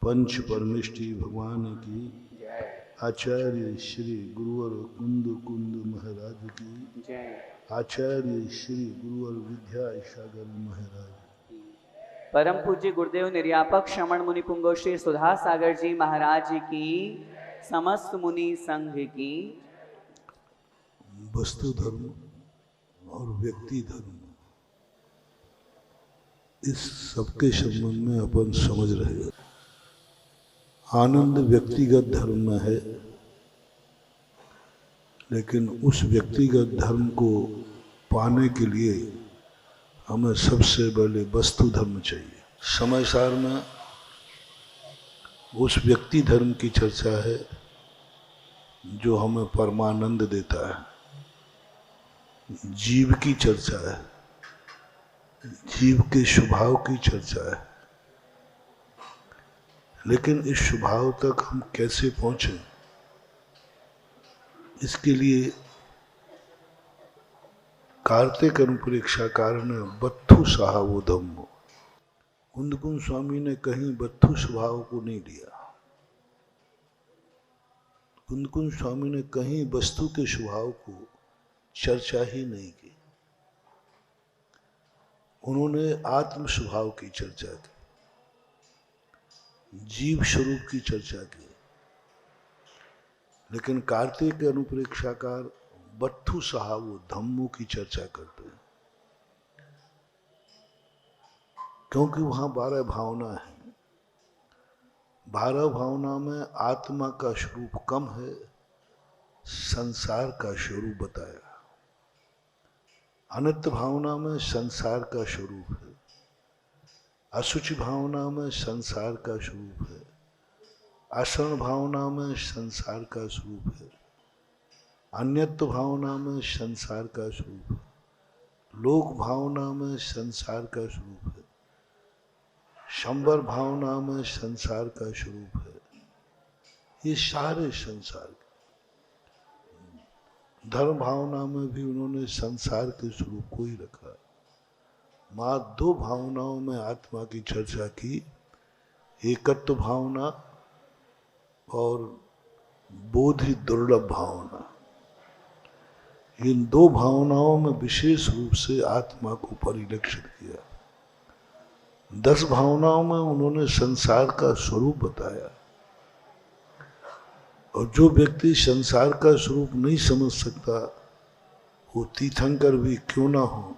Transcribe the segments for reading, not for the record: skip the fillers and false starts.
पंच परमेष्टि भगवान की, आचार्य श्री गुरुवर कुंद कुंद महाराज की, आचार्य श्री गुरुवर विद्या सागर महाराज, परम पूज्य गुरुदेव निर्यापक श्रमण मुनि पुंगव श्री सुधा सागर जी महाराज की, समस्त मुनि संघ की। वस्तु धर्म और व्यक्ति धर्म, इस सबके संबंध में अपन समझ रहे हैं। आनंद व्यक्तिगत धर्म में है, लेकिन उस व्यक्तिगत धर्म को पाने के लिए हमें सबसे पहले वस्तु धर्म चाहिए। समय सार में उस व्यक्ति धर्म की चर्चा है जो हमें परमानंद देता है। जीव की चर्चा है, जीव के स्वभाव की चर्चा है, लेकिन इस स्वभाव तक हम कैसे पहुंचे, इसके लिए कार्तिक अनुप्रेक्षाकार ने बत्थु साहवो धम्मो, कुंदकुंज स्वामी ने कहीं बत्थु स्वभाव को नहीं लिया। कुंदकुंज स्वामी ने कहीं वस्तु के स्वभाव को चर्चा ही नहीं की। उन्होंने आत्म स्वभाव की चर्चा की, जीव स्वरूप की चर्चा की, लेकिन कार्तिक अनुप्रेक्षाकार बत्थु साहवो धम्मो की चर्चा करते हैं, क्योंकि वहां 12 भावना है। 12 भावना में आत्मा का स्वरूप कम है, संसार का स्वरूप बताया। अनित्य भावना में संसार का स्वरूप है, असुचि भावना में संसार का स्वरूप है, आसन भावना में संसार का स्वरूप है, अन्यत्व भावना में संसार का स्वरूप है, लोक भावना में संसार का स्वरूप है, शंबर भावना में संसार का स्वरूप है। ये सारे संसार के, धर्म भावना में भी उन्होंने संसार के स्वरूप को ही रखा। मात्र 2 भावनाओं में आत्मा की चर्चा की, एकत्व भावना और बोधि दुर्लभ भावना। इन 2 भावनाओं में विशेष रूप से आत्मा को परिलक्षित किया। 10 भावनाओं में उन्होंने संसार का स्वरूप बताया, और जो व्यक्ति संसार का स्वरूप नहीं समझ सकता, वो तीर्थंकर भी क्यों ना हो,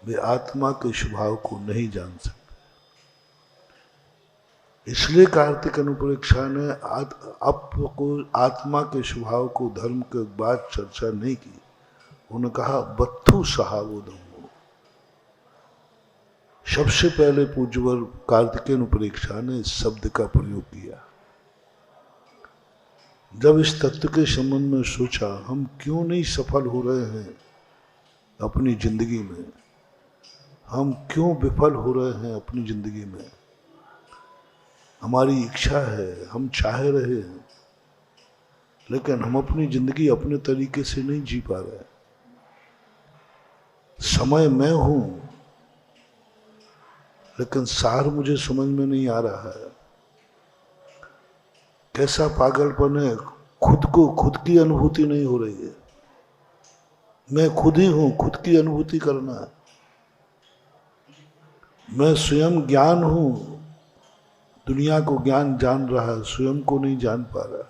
वे आत्मा के स्वभाव को नहीं जान सकते। इसलिए कार्तिक अनुप्रेक्षा ने आपको आत्मा के स्वभाव को धर्म के बाद चर्चा नहीं की। उन्होंने कहा बत्थु साहवो धम्मो। सबसे पहले पूज्यवर कार्तिक अनुप्रेक्षा ने इस शब्द का प्रयोग किया। जब इस तत्व के संबंध में सोचा, हम क्यों नहीं सफल हो रहे हैं अपनी जिंदगी में, हम क्यों विफल हो रहे हैं अपनी जिंदगी में। हमारी इच्छा है, हम चाह रहे हैं, लेकिन हम अपनी जिंदगी अपने तरीके से नहीं जी पा रहे। समय मैं हूं, लेकिन सार मुझे समझ में नहीं आ रहा है। कैसा पागलपन है, खुद की अनुभूति नहीं हो रही है। मैं खुद ही हूं, खुद की अनुभूति करना है। मैं स्वयं ज्ञान हूं, दुनिया को ज्ञान जान रहा है, स्वयं को नहीं जान पा रहा।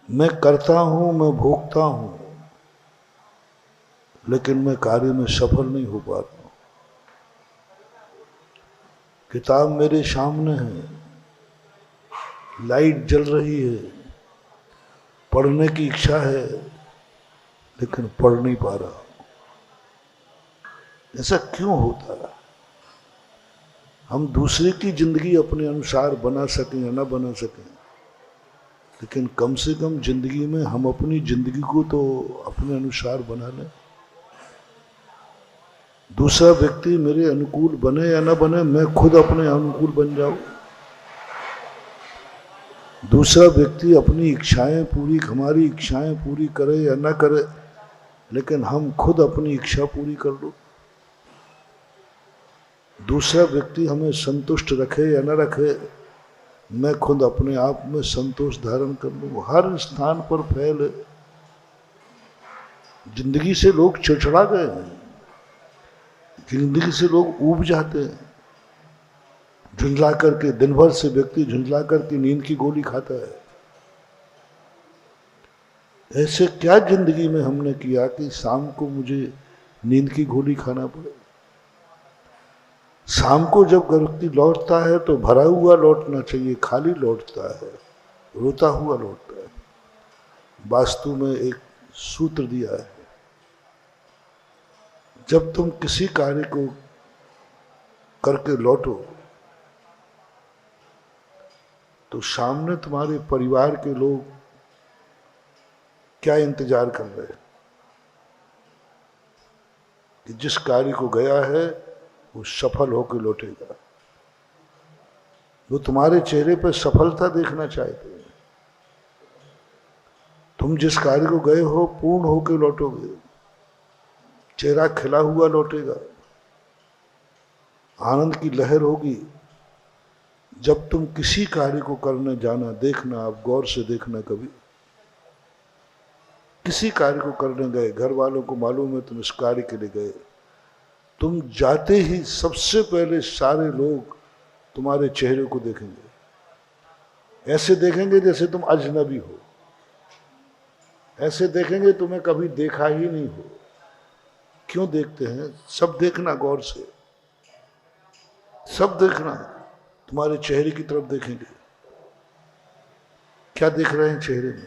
मैं करता हूं, मैं भोगता हूं, लेकिन मैं कार्य में सफल नहीं हो पा रहा हूं। किताब मेरे सामने है, लाइट जल रही है, पढ़ने की इच्छा है, लेकिन पढ़ नहीं पा रहा। ऐसा क्यों होता है? हम दूसरे की जिंदगी अपने अनुसार बना सकें या ना बना सकें, लेकिन कम से कम जिंदगी में हम अपनी जिंदगी को तो अपने अनुसार बना लें। दूसरा व्यक्ति मेरे अनुकूल बने या ना बने, मैं खुद अपने अनुकूल बन जाऊं। दूसरा व्यक्ति अपनी इच्छाएं पूरी, हमारी इच्छाएं पूरी करे या ना करे, लेकिन हम खुद अपनी इच्छा पूरी कर लो। दूसरा व्यक्ति हमें संतुष्ट रखे या न रखे, मैं खुद अपने आप में संतोष धारण कर लूँ। हर स्थान पर फैल है। जिंदगी से लोग चिड़चिड़ा गए हैं, जिंदगी से लोग ऊब जाते हैं। झुंझला करके दिन भर से व्यक्ति झुंझला करके नींद की गोली खाता है। ऐसे क्या जिंदगी में हमने किया कि शाम को मुझे नींद की गोली खाना पड़े? शाम को जब व्यक्ति लौटता है तो भरा हुआ लौटना चाहिए, खाली लौटता है, रोता हुआ लौटता है। वास्तु में एक सूत्र दिया है, जब तुम किसी कार्य को करके लौटो तो सामने तुम्हारे परिवार के लोग क्या इंतजार कर रहे हैं कि जिस कार्य को गया है वो सफल होकर लौटेगा। वो तुम्हारे चेहरे पर सफलता देखना चाहते हैं। तुम जिस कार्य को गए हो पूर्ण होकर लौटोगे, चेहरा खिला हुआ लौटेगा, आनंद की लहर होगी। जब तुम किसी कार्य को करने जाना, देखना, आप गौर से देखना, कभी किसी कार्य को करने गए, घर वालों को मालूम है तुम इस कार्य के लिए गए, तुम जाते ही सबसे पहले सारे लोग तुम्हारे चेहरे को देखेंगे। ऐसे देखेंगे जैसे तुम अजनबी हो, ऐसे देखेंगे तुम्हें कभी देखा ही नहीं हो। क्यों देखते हैं? सब देखना गौर से, सब देखना, तुम्हारे चेहरे की तरफ देखेंगे। क्या देख रहे हैं चेहरे में?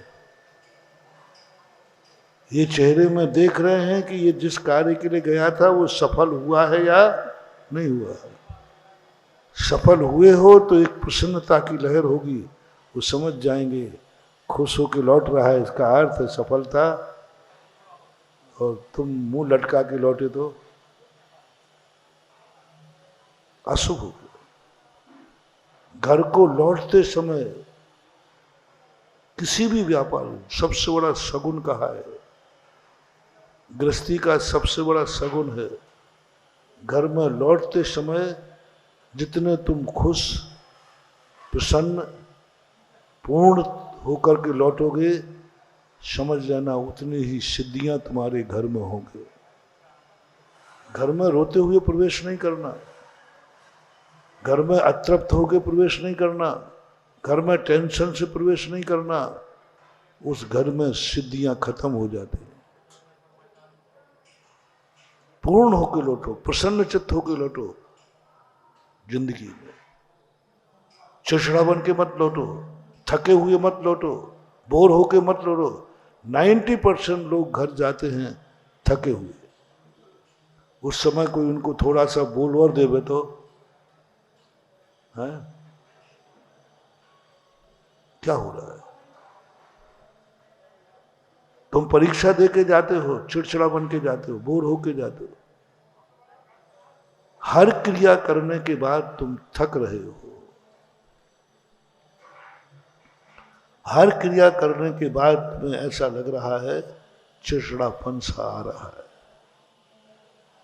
ये चेहरे में देख रहे हैं कि ये जिस कार्य के लिए गया था वो सफल हुआ है या नहीं हुआ है। सफल हुए हो तो एक प्रसन्नता की लहर होगी, वो समझ जाएंगे खुश होकर लौट रहा है, इसका अर्थ है सफलता। और तुम मुंह लटका के लौटे तो अशुभ हो गया। घर को लौटते समय किसी भी व्यापार में सबसे बड़ा शगुन कहा है, गृहस्थी का सबसे बड़ा शगुन है। घर में लौटते समय जितने तुम खुश, प्रसन्न, पूर्ण होकर के लौटोगे, समझ लेना उतनी ही सिद्धियां तुम्हारे घर में होंगे। घर में रोते हुए प्रवेश नहीं करना, घर में अतृप्त होकर प्रवेश नहीं करना, घर में टेंशन से प्रवेश नहीं करना। उस घर में सिद्धियां खत्म हो जाती हैं। पूर्ण होकर लौटो, प्रसन्न चित्त होकर लौटो जिंदगी में। चिड़चिड़ा बन के मत लौटो, थके हुए मत लौटो, बोर होके मत लौटो। 90% लोग घर जाते हैं थके हुए। उस समय कोई उनको थोड़ा सा बोल और देवे तो है क्या हो रहा है? तुम परीक्षा दे के जाते हो, चिड़चिड़ा बन के जाते हो, बोर होके जाते हो। हर क्रिया करने के बाद तुम थक रहे हो, हर क्रिया करने के बाद में ऐसा लग रहा है चिड़चिड़ापन सा आ रहा है।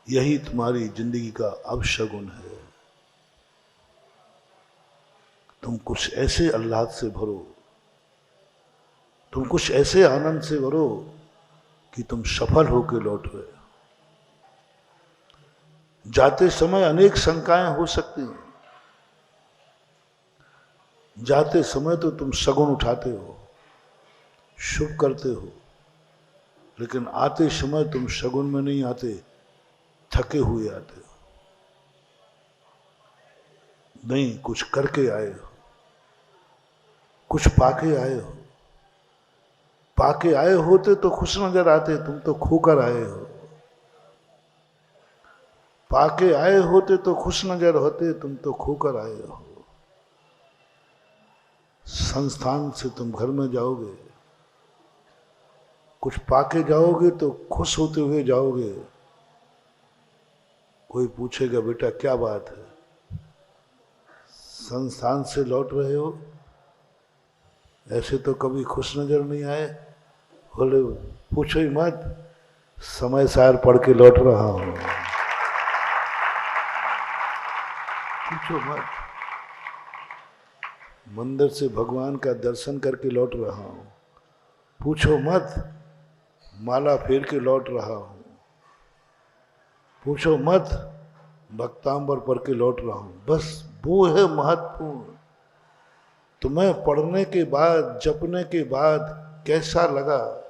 यही तुम्हारी जिंदगी का अपशगुन है। तुम कुछ ऐसे आह्लाद से भरो, तुम कुछ ऐसे आनंद से भरो कि तुम सफल होकर लौट रहे हो। जाते समय अनेक शंकाएं हो सकती हैं। जाते समय तो तुम शगुन उठाते हो, शुभ करते हो, लेकिन आते समय तुम शगुन में नहीं आते, थके हुए आते हो। नहीं, कुछ करके आए हो, कुछ पाके आए हो। पाके आए होते तो खुश नजर आते, तुम तो खोकर आए हो। पाके आए होते तो खुश नजर होते, तुम तो खोकर आए हो। संस्थान से तुम घर में जाओगे, कुछ पाके जाओगे तो खुश होते हुए जाओगे। कोई पूछेगा बेटा क्या बात है, संस्थान से लौट रहे हो, ऐसे तो कभी खुश नजर नहीं आए। बोले पूछो ही मत, समय सार पढ़ के लौट रहा हूं। पूछो मत। मंदिर से भगवान का दर्शन करके लौट रहा हूं, पूछो मत। माला फेर के लौट रहा हूं, पूछो मत। भक्तांबर पढ़ के लौट रहा हूं, बस वो है महत्वपूर्ण। तुम्हें पढ़ने के बाद, जपने के बाद कैसा लगा?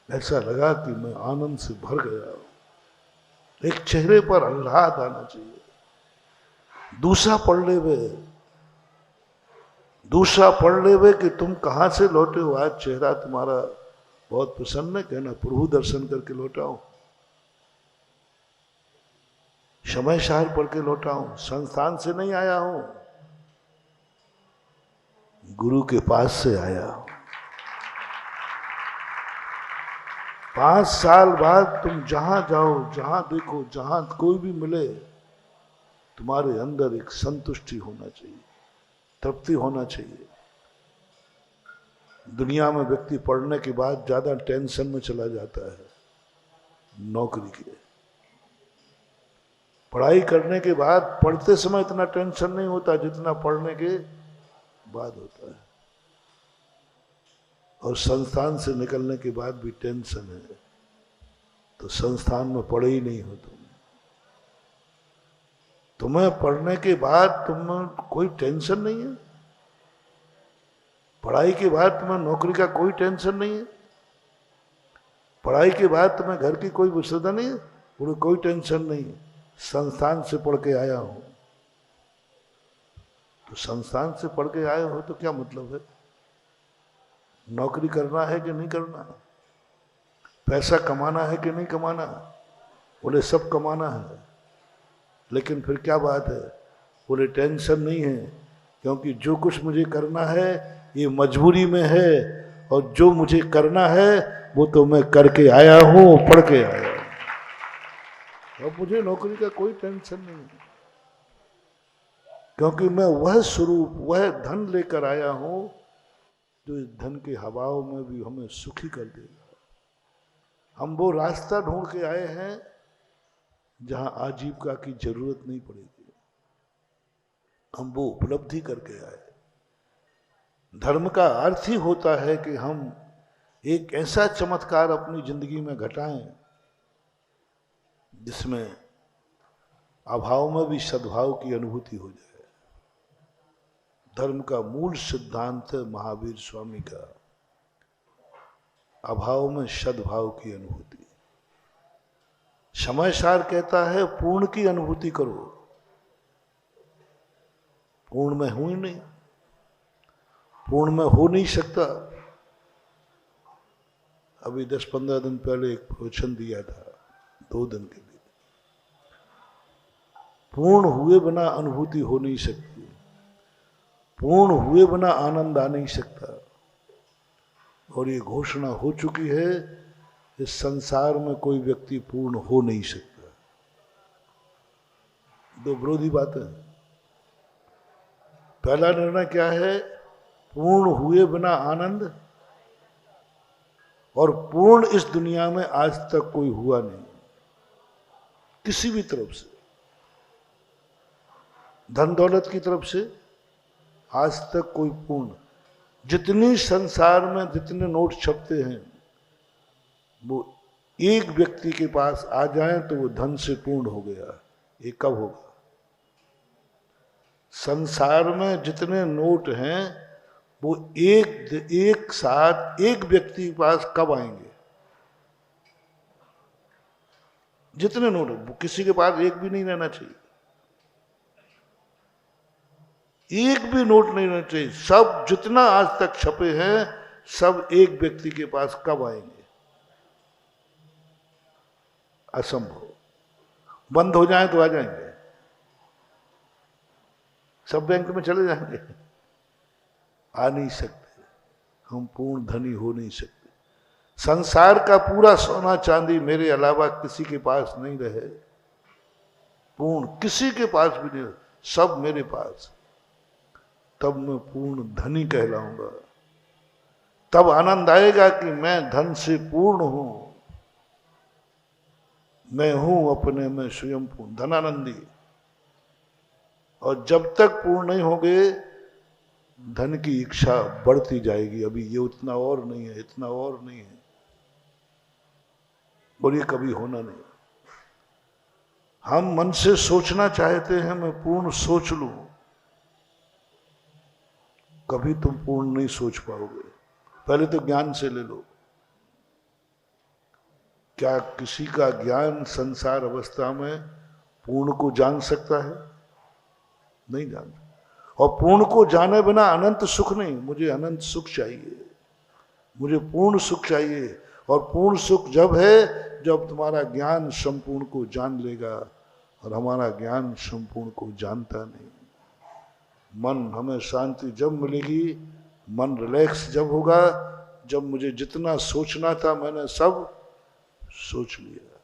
ऐसा लगा कि मैं आनंद से भर गया। एक चेहरे पर आह्लाद आना चाहिए। दूसरा पढ़ ले वे कि तुम कहां से लौटे हो। आज चेहरा तुम्हारा बहुत प्रसन्न है, कहना प्रभु दर्शन करके लौटा हूं, समय सार पढ़ के लौटा हूं, संस्थान से नहीं आया हूं, गुरु के पास से आया हूं। 5 साल बाद तुम जहां जाओ, जहां देखो, जहां कोई भी मिले, तुम्हारे अंदर एक संतुष्टि होना चाहिए, तृप्ति होना चाहिए। दुनिया में व्यक्ति पढ़ने के बाद ज्यादा टेंशन में चला जाता है, नौकरी के। पढ़ाई करने के बाद पढ़ते समय इतना टेंशन नहीं होता जितना पढ़ने के बाद होता है। और संस्थान से निकलने के बाद भी टेंशन है, तो संस्थान में पढ़े ही नहीं हो तुम। तुम्हें पढ़ने के बाद तुम्हें कोई टेंशन नहीं है, पढ़ाई के बाद तुम्हें नौकरी का कोई टेंशन नहीं है, पढ़ाई के बाद तुम्हें घर की कोई विषयता नहीं है, पूरी कोई टेंशन नहीं है। संस्थान से पढ़ के आया हूं, तो संस्थान से पढ़ के आए हो तो क्या मतलब है? नौकरी करना है कि नहीं करना, पैसा कमाना है कि नहीं कमाना? बोले सब कमाना है, लेकिन फिर क्या बात है? बोले टेंशन नहीं है, क्योंकि जो कुछ मुझे करना है ये मजबूरी में है, और जो मुझे करना है वो तो मैं करके आया हूं, पढ़ के आया हूं। अब मुझे नौकरी का कोई टेंशन नहीं है, क्योंकि मैं वह स्वरूप, वह धन लेकर आया हूं जो इस धन के हवाओं में भी हमें सुखी कर देगा। हम वो रास्ता ढूंढ के आए हैं जहां आजीविका की जरूरत नहीं पड़ेगी, हम वो उपलब्धि करके आए। धर्म का अर्थ ही होता है कि हम एक ऐसा चमत्कार अपनी जिंदगी में घटाएं जिसमें अभाव में भी सद्भाव की अनुभूति हो जाए। धर्म का मूल सिद्धांत है महावीर स्वामी का, अभाव में सद्भाव की अनुभूति। समय सार कहता है पूर्ण की अनुभूति करो। पूर्ण में हूं ही नहीं, पूर्ण में हो नहीं सकता। अभी 10-15 दिन पहले एक प्रवचन दिया था, 2 दिन के लिए। पूर्ण हुए बिना अनुभूति हो नहीं सकती, पूर्ण हुए बिना आनंद आ नहीं सकता। और ये घोषणा हो चुकी है, इस संसार में कोई व्यक्ति पूर्ण हो नहीं सकता। 2 विरोधी बातें। पहला निर्णय क्या है? पूर्ण हुए बिना आनंद, और पूर्ण इस दुनिया में आज तक कोई हुआ नहीं, किसी भी तरफ से। धन दौलत की तरफ से आज तक कोई पूर्ण, जितनी संसार में जितने नोट छपते हैं वो एक व्यक्ति के पास आ जाए तो वो धन से पूर्ण हो गया। ये कब होगा? संसार में जितने नोट हैं वो एक साथ एक व्यक्ति के पास कब आएंगे? जितने नोट, वो किसी के पास एक भी नहीं रहना चाहिए, एक भी नोट नहीं रहना चाहिए। सब जितना आज तक छपे हैं सब एक व्यक्ति के पास कब आएंगे? असंभव। बंद हो जाए तो आ जाएंगे, सब बैंक में चले जाएंगे, आ नहीं सकते। हम पूर्ण धनी हो नहीं सकते। संसार का पूरा सोना चांदी मेरे अलावा किसी के पास नहीं रहे, पूर्ण किसी के पास भी नहीं, सब मेरे पास, तब मैं पूर्ण धनी कहलाऊंगा। तब आनंद आएगा कि मैं धन से पूर्ण हूं, मैं हूं अपने में स्वयं पूर्ण, धनानंदी। और जब तक पूर्ण नहीं होंगे धन की इच्छा बढ़ती जाएगी। अभी ये उतना और नहीं है, इतना और नहीं है, और ये कभी होना नहीं। हम मन से सोचना चाहते हैं मैं पूर्ण सोच लूं, कभी तुम पूर्ण नहीं सोच पाओगे। पहले तो ज्ञान से ले लो। क्या किसी का ज्ञान संसार अवस्था में पूर्ण को जान सकता है? नहीं जानता। और पूर्ण को जाने बिना अनंत सुख नहीं। मुझे अनंत सुख चाहिए, मुझे पूर्ण सुख चाहिए। और पूर्ण सुख जब है जब तुम्हारा ज्ञान संपूर्ण को जान लेगा, और हमारा ज्ञान संपूर्ण को जानता नहीं। मन हमें शांति जब मिलेगी, मन रिलैक्स जब होगा, जब मुझे जितना सोचना था मैंने सब सोच लिया,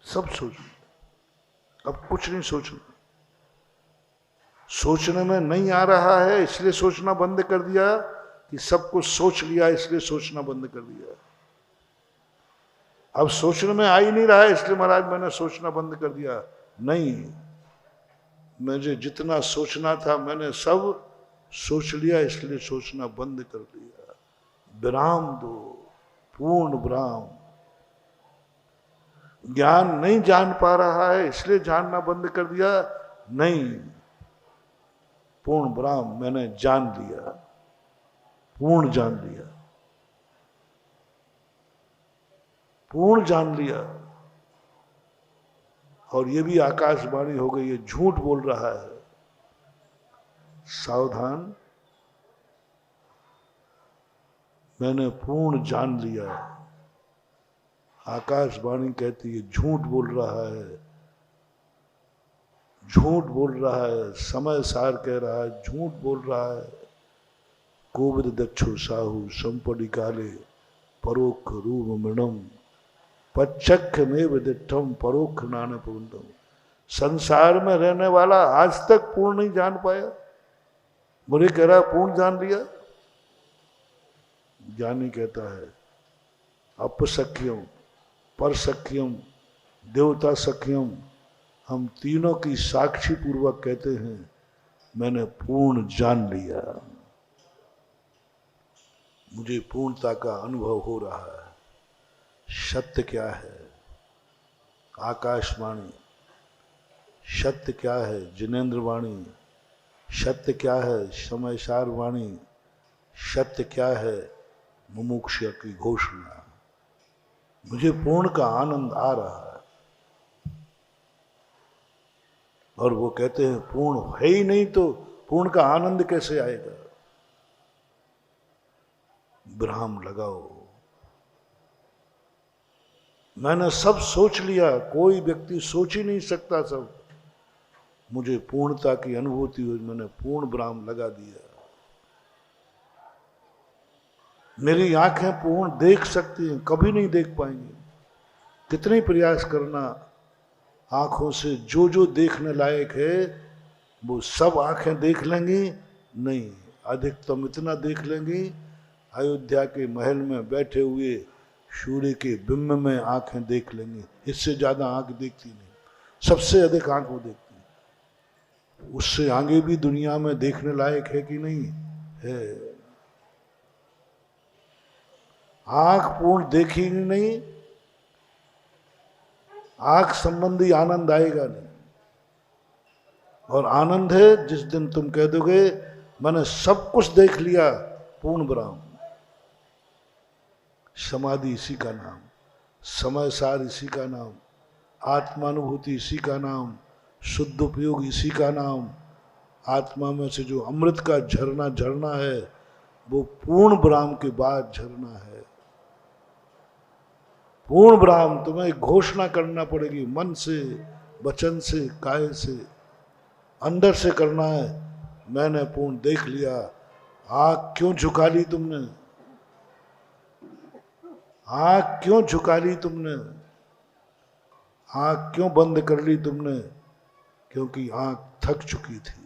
सब सोच लिया, अब कुछ नहीं सोचना। सोचने में नहीं आ रहा है इसलिए सोचना बंद कर दिया, कि सब कुछ सोच लिया इसलिए सोचना बंद कर दिया। अब सोचने में आ ही नहीं रहा है इसलिए महाराज मैंने सोचना बंद कर दिया। नहीं, मुझे जितना सोचना था मैंने सब सोच लिया इसलिए सोचना बंद कर दिया। विराम दो, पूर्ण विराम। ज्ञान नहीं जान पा रहा है इसलिए जानना बंद कर दिया। नहीं, पूर्ण विराम मैंने जान लिया, पूर्ण जान लिया, पूर्ण जान लिया। और ये भी आकाशवाणी हो गई, ये झूठ बोल रहा है, सावधान, मैंने पूर्ण जान लिया। आकाशवाणी कहती है झूठ बोल रहा है, झूठ बोल रहा है, समय सार कह रहा है, झूठ बोल रहा है। कोविद दक्षो साहु संपड़ी काले परोक्ष रूप मृणम पच्चख में विदिठम परोक्ष नान पूर्णम। संसार में रहने वाला आज तक पूर्ण नहीं जान पाया, मुझे कह रहा पूर्ण जान लिया। ज्ञानी कहता है अपसख्यम, परसख्यम, देवता सख्यम, हम तीनों की साक्षी पूर्वक कहते हैं मैंने पूर्ण जान लिया, मुझे पूर्णता का अनुभव हो रहा है। सत्य क्या है? आकाशवाणी। सत्य क्या है? जिनेन्द्र वाणी। सत्य क्या है? समयसार वाणी। सत्य क्या है? मुमुक्ष की घोषणा। मुझे पूर्ण का आनंद आ रहा है। और वो कहते हैं पूर्ण है ही नहीं तो पूर्ण का आनंद कैसे आएगा? विराम लगाओ। मैंने सब सोच लिया, कोई व्यक्ति सोच ही नहीं सकता सब। मुझे पूर्णता की अनुभूति हुई, मैंने पूर्ण विराम लगा दिया। मेरी आंखें पूर्ण देख सकती हैं, कभी नहीं देख पाएंगी। कितने प्रयास करना, आंखों से जो जो देखने लायक है वो सब आंखें देख लेंगी? नहीं, अधिकतम इतना देख लेंगी, अयोध्या के महल में बैठे हुए सूर्य के बिंब में आंखें देख लेंगी। इससे ज्यादा आंख देखती नहीं, सबसे अधिक आंख वो देखती। उससे आगे भी दुनिया में देखने लायक है कि नहीं है? आंख पूर्ण देखी नहीं, आंख संबंधी आनंद आएगा नहीं। और आनंद है जिस दिन तुम कह दोगे मैंने सब कुछ देख लिया, पूर्ण विराम। समाधि इसी का नाम, समय सार इसी का नाम, आत्मानुभूति इसी का नाम, शुद्ध उपयोग इसी का नाम। आत्मा में से जो अमृत का झरना झरना है वो पूर्ण विराम के बाद झरना है। पूर्ण विराम तुम्हें घोषणा करना पड़ेगी, मन से, वचन से, काय से, अंदर से करना है। मैंने पूर्ण देख लिया। आँख क्यों झुका ली तुमने? आँख क्यों झुका ली तुमने? आँख क्यों बंद कर ली तुमने? क्योंकि आँख थक चुकी थी।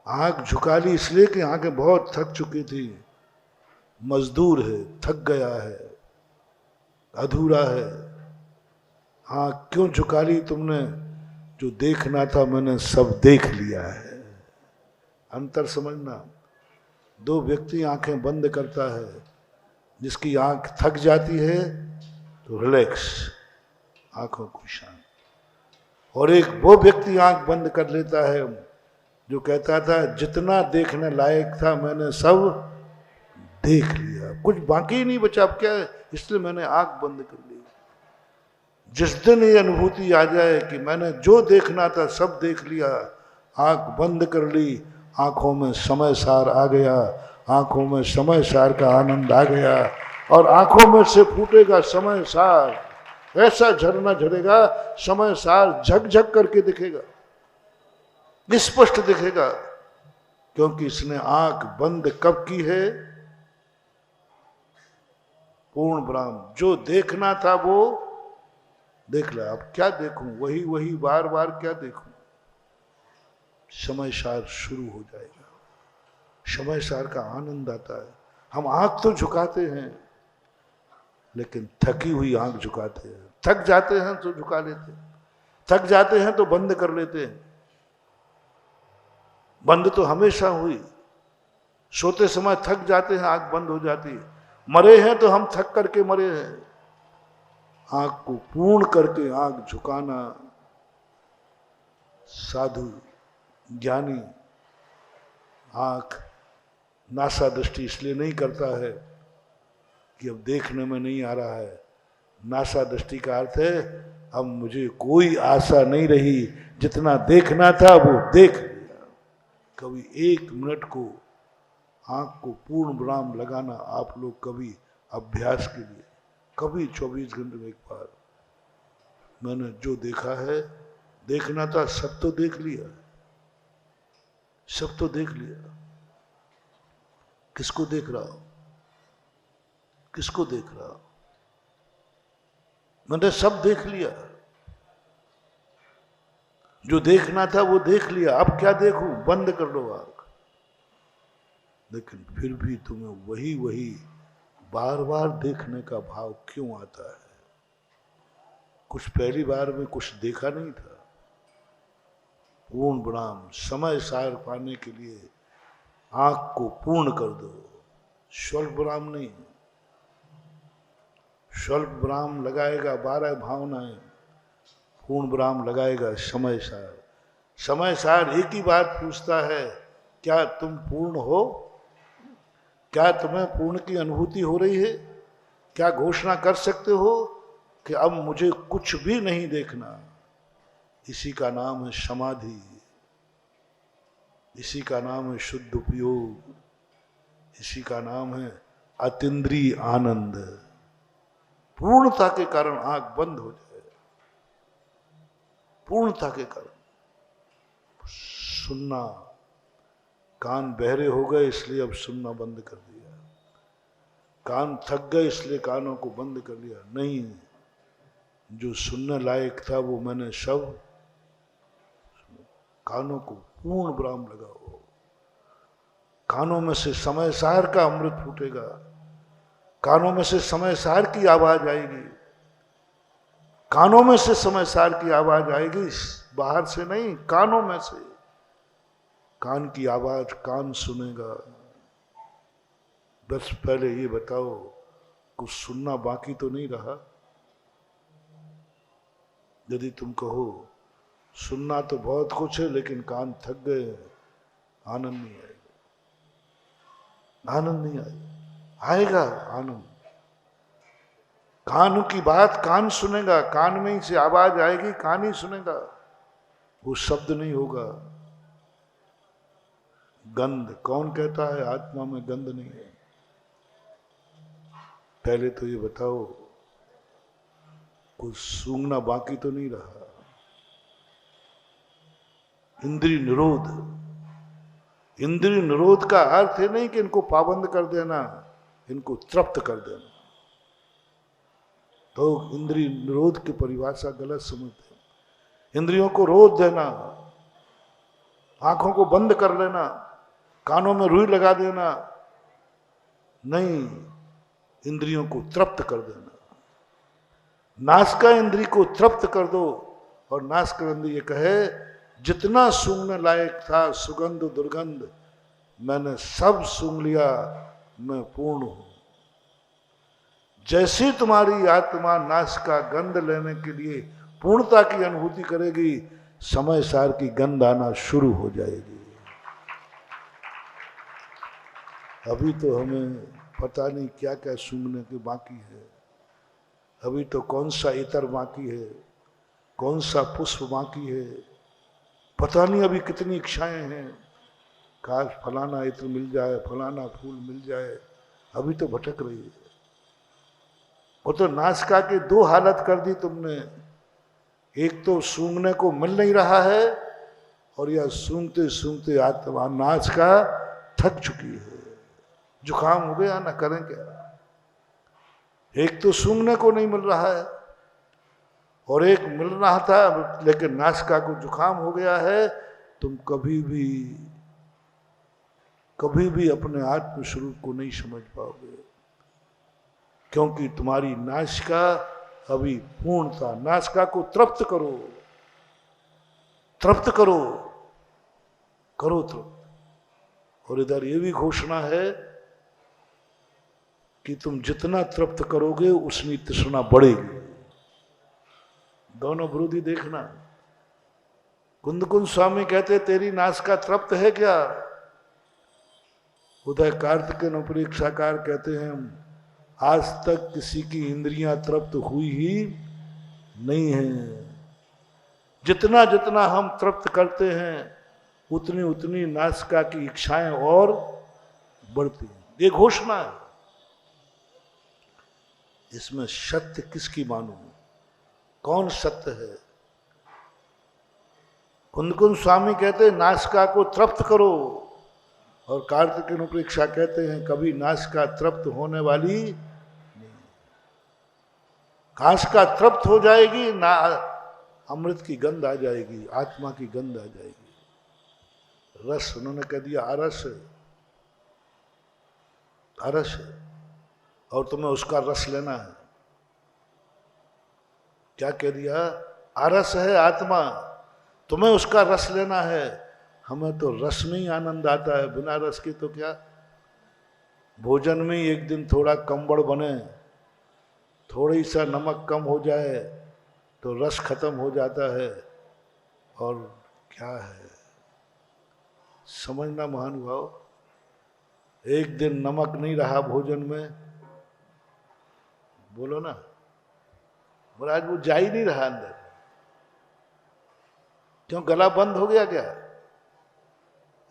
आँख झुका ली इसलिए कि आँखें बहुत थक चुकी थी। मजदूर है, थक गया है, अधूरा है। आँख क्यों झुका ली तुमने? जो देखना था मैंने सब देख लिया है। अंतर समझना। दो व्यक्ति आंखें बंद करता है, जिसकी आंख थक जाती है तो रिलैक्स, आंखों को शांत, और एक वो व्यक्ति आंख बंद कर लेता है जो कहता था जितना देखने लायक था मैंने सब देख लिया, कुछ बाकी नहीं बचा, अब क्या है, इसलिए मैंने आंख बंद कर ली। जिस दिन ये अनुभूति आ जाए कि मैंने जो देखना था सब देख लिया, आंख बंद कर ली, आंखों में समय सार आ गया, आंखों में समय सार का आनंद आ गया, और आंखों में से फूटेगा समय सार, ऐसा झरना झरेगा, समय सार झकझक करके दिखेगा, स्पष्ट दिखेगा, क्योंकि इसने आंख बंद कब की है? पूर्ण ब्रह्म, जो देखना था वो देख लिया। अब क्या देखूं, वही वही बार बार क्या देखूं? समय सार शुरू हो जाएगा, समय सार का आनंद आता है। हम आंख तो झुकाते हैं, लेकिन थकी हुई आंख झुकाते हैं। थक जाते हैं तो झुका लेते हैं, थक जाते हैं तो बंद कर लेते हैं। बंद तो हमेशा हुई, सोते समय थक जाते हैं, आंख बंद हो जाती है। मरे हैं तो हम थक करके मरे हैं। आंख को पूर्ण करके आंख झुकाना, साधु ज्ञानी आंख नासा दृष्टि इसलिए नहीं करता है कि अब देखने में नहीं आ रहा है। नासा दृष्टि का अर्थ है अब मुझे कोई आशा नहीं रही, जितना देखना था वो देख लिया। कभी एक मिनट को आंख को पूर्ण विराम लगाना आप लोग कभी अभ्यास के लिए, कभी 24 घंटे में एक बार, मैंने जो देखा है, देखना था सब तो देख लिया, सब तो देख लिया। किसको देख रहा हो? किसको देख रहा हो? मैंने सब देख लिया, जो देखना था वो देख लिया, अब क्या देखूं? बंद कर लो आंख। लेकिन फिर भी तुम्हें वही वही बार बार देखने का भाव क्यों आता है? कुछ पहली बार में कुछ देखा नहीं था। पूर्ण विराम, समय सार पाने के लिए आंख को पूर्ण कर दो, स्वल्प विराम नहीं। स्वल्प विराम लगाएगा 12 भावनाएं, पूर्ण विराम लगाएगा समय सार। समय सार एक ही बात पूछता है, क्या तुम पूर्ण हो? क्या तुम्हें पूर्ण की अनुभूति हो रही है? क्या घोषणा कर सकते हो कि अब मुझे कुछ भी नहीं देखना? इसी का नाम है समाधि, इसी का नाम है शुद्ध उपयोग, इसी का नाम है अतीन्द्रिय आनंद। पूर्णता के कारण आंख बंद हो जाए, पूर्णता के कारण। सुनना, कान बहरे हो गए इसलिए अब सुनना बंद कर दिया, कान थक गए इसलिए कानों को बंद कर लिया। नहीं, जो सुनने लायक था वो मैंने सब, कानों को पूर्ण विराम लगाओ। कानों में से समय सार का अमृत फूटेगा, कानों में से समय सार की आवाज आएगी, कानों में से समय सार की आवाज आएगी, बाहर से नहीं, कानों में से। कान की आवाज कान सुनेगा। बस पहले ये बताओ, कुछ सुनना बाकी तो नहीं रहा? यदि तुम कहो सुनना तो बहुत कुछ है लेकिन कान थक गए हैं, आनंद नहीं आएगा, आनंद नहीं आएगा। आएगा आनंद, कान की बात कान सुनेगा, कान में ही से आवाज आएगी, कान ही सुनेगा, वो शब्द नहीं होगा। गंध, कौन कहता है आत्मा में गंध नहीं है? पहले तो ये बताओ, कुछ सूंघना बाकी तो नहीं रहा? इंद्रिय निरोध, इंद्रिय निरोध का अर्थ है नहीं कि इनको पाबंद कर देना, इनको तृप्त कर देना। तो इंद्रिय निरोध की परिभाषा गलत समझते हैं। इंद्रियों को रोक देना, आंखों को बंद कर लेना, कानों में रुई लगा देना नहीं, इंद्रियों को तृप्त कर देना। नासिका इंद्री को तृप्त कर दो। और नासिका इंद्री ये कहे जितना सूंघने लायक था सुगंध दुर्गंध मैंने सब सूंघ लिया, मैं पूर्ण हूं। जैसी तुम्हारी आत्मा नासिका गंध लेने के लिए पूर्णता की अनुभूति करेगी, समय सार की गंध आना शुरू हो जाएगी। अभी तो हमें पता नहीं क्या क्या सूंघने के बाकी है। अभी तो कौन सा इत्र बाकी है, कौन सा पुष्प बाकी है, पता नहीं अभी कितनी इच्छाएं हैं। काश फलाना इत्र मिल जाए, फलाना फूल मिल जाए, अभी तो भटक रही है। वो तो नासिका की दो हालत कर दी तुमने, एक तो सूंघने को मिल नहीं रहा है और यह सूंघते सूंघते आत्मा नासिका थक चुकी है, जुकाम हो गया, ना करें क्या। एक तो सूंघने को नहीं मिल रहा है और एक मिल रहा था लेकिन नासिका को जुकाम हो गया है। तुम कभी भी अपने आत्म स्वरूप को नहीं समझ पाओगे, क्योंकि तुम्हारी नासिका अभी पूर्णता। नासिका को तृप्त करो, तृप्त करो, करो तृप्त। और इधर ये भी घोषणा है कि तुम जितना तृप्त करोगे उतनी तृष्णा बढ़ेगी। दोनों विरोधी देखना। कुंदकुंद स्वामी कहते तेरी नासिका तृप्त है क्या? उदय कार्तिकेय उपरीक्षाकार कहते हैं आज तक किसी की इंद्रियां तृप्त हुई ही नहीं है। जितना जितना हम तृप्त करते हैं उतनी उतनी नासिका की इच्छाएं और बढ़ती हैं। ये घोषणा है। इसमें सत्य किसकी मानूं? कौन सत्य है? कुंदकुंद स्वामी कहते हैं नासिका को तृप्त करो और कार्तिकेय उपरीक्षा कहते हैं कभी नासिका तृप्त होने वाली नहीं। नासिका तृप्त हो जाएगी ना, अमृत की गंध आ जाएगी, आत्मा की गंध आ जाएगी। रस उन्होंने कह दिया आरस है, आरस है और तुम्हें उसका रस लेना है। क्या कह दिया? आरस है आत्मा, तुम्हें उसका रस लेना है। हमें तो रस में ही आनंद आता है, बिना रस के तो क्या। भोजन में ही एक दिन थोड़ा कम्बड़ बने, थोड़ी सा नमक कम हो जाए तो रस खत्म हो जाता है। और क्या है समझना महानुभाव, एक दिन नमक नहीं रहा भोजन में, बोलो ना महाराज, वो जा ही नहीं रहा अंदर। क्यों? गला बंद हो गया क्या?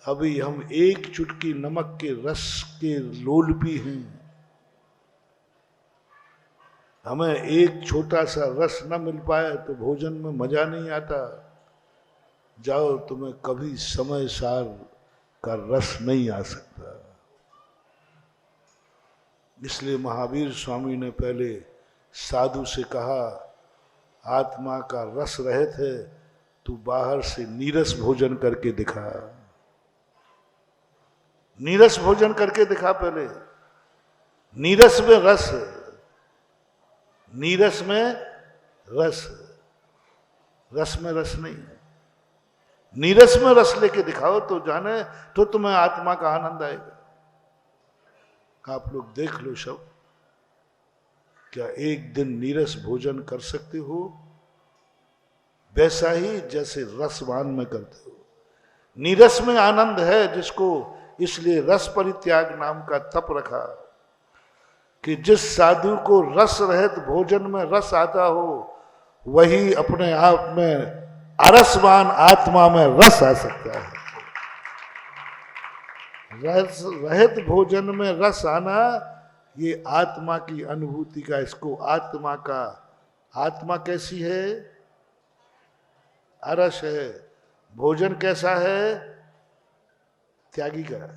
अभी हम एक चुटकी नमक के रस के लोलपी हैं। हमें एक छोटा सा रस न मिल पाए तो भोजन में मजा नहीं आता। जाओ, तुम्हें कभी समय सार का रस नहीं आ सकता। इसलिए महावीर स्वामी ने पहले साधु से कहा आत्मा का रस रहित है, तू बाहर से नीरस भोजन करके दिखा। नीरस भोजन करके दिखा पहले। नीरस में रस, नीरस में रस, रस में रस नहीं है। नीरस में रस लेके दिखाओ तो जाने तो तुम्हें आत्मा का आनंद आएगा। आप लोग देख लो सब, क्या एक दिन नीरस भोजन कर सकते हो? वैसा ही जैसे रसवान में करते हो। नीरस में आनंद है जिसको, इसलिए रस परित्याग नाम का तप रखा कि जिस साधु को रस रहित भोजन में रस आता हो वही अपने आप में अरसवान आत्मा में रस आ सकता है। रस रहित भोजन में रस आना ये आत्मा की अनुभूति का, इसको आत्मा का, आत्मा कैसी है? अरस है। भोजन कैसा है? त्यागी का,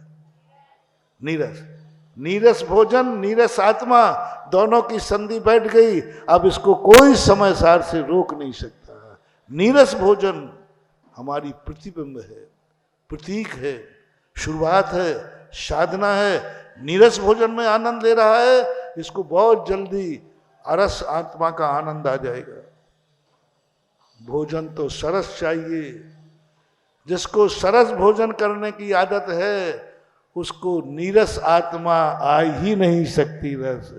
नीरस। नीरस भोजन, नीरस आत्मा, दोनों की संधि बैठ गई। अब इसको कोई समय सार से रोक नहीं सकता। नीरस भोजन हमारी प्रतिबिंब है, प्रतीक है, शुरुआत है, साधना है। नीरस भोजन में आनंद ले रहा है, इसको बहुत जल्दी अरस आत्मा का आनंद आ जाएगा। भोजन तो सरस चाहिए। जिसको सरस भोजन करने की आदत है उसको नीरस आत्मा आ ही नहीं सकती। रस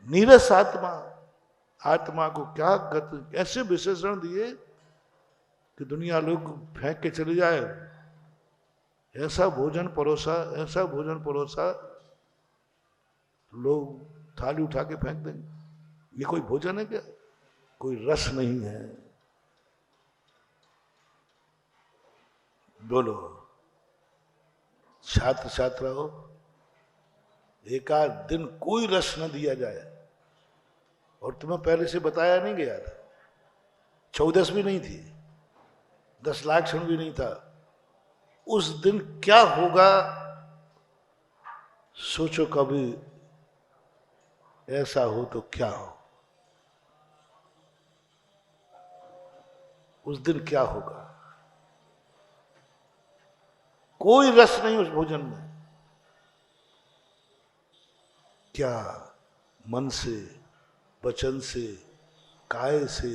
नीरस आत्मा, आत्मा को क्या गति, ऐसे विशेषण दिए कि दुनिया लोग फेंक के चले जाए। ऐसा भोजन परोसा, ऐसा भोजन परोसा, लोग थाली उठा के फेंक देंगे। ये कोई भोजन है क्या? कोई रस नहीं है। बोलो, छात्र छात्रा हो, एक आध दिन कोई रस न दिया जाए। और तुम्हें पहले से बताया नहीं गया था, 14 भी नहीं थी, 10 लाख क्षण भी नहीं था। उस दिन क्या होगा सोचो कभी। ऐसा हो तो क्या हो, उस दिन क्या होगा। कोई रस नहीं उस भोजन में। क्या मन से, वचन से, काय से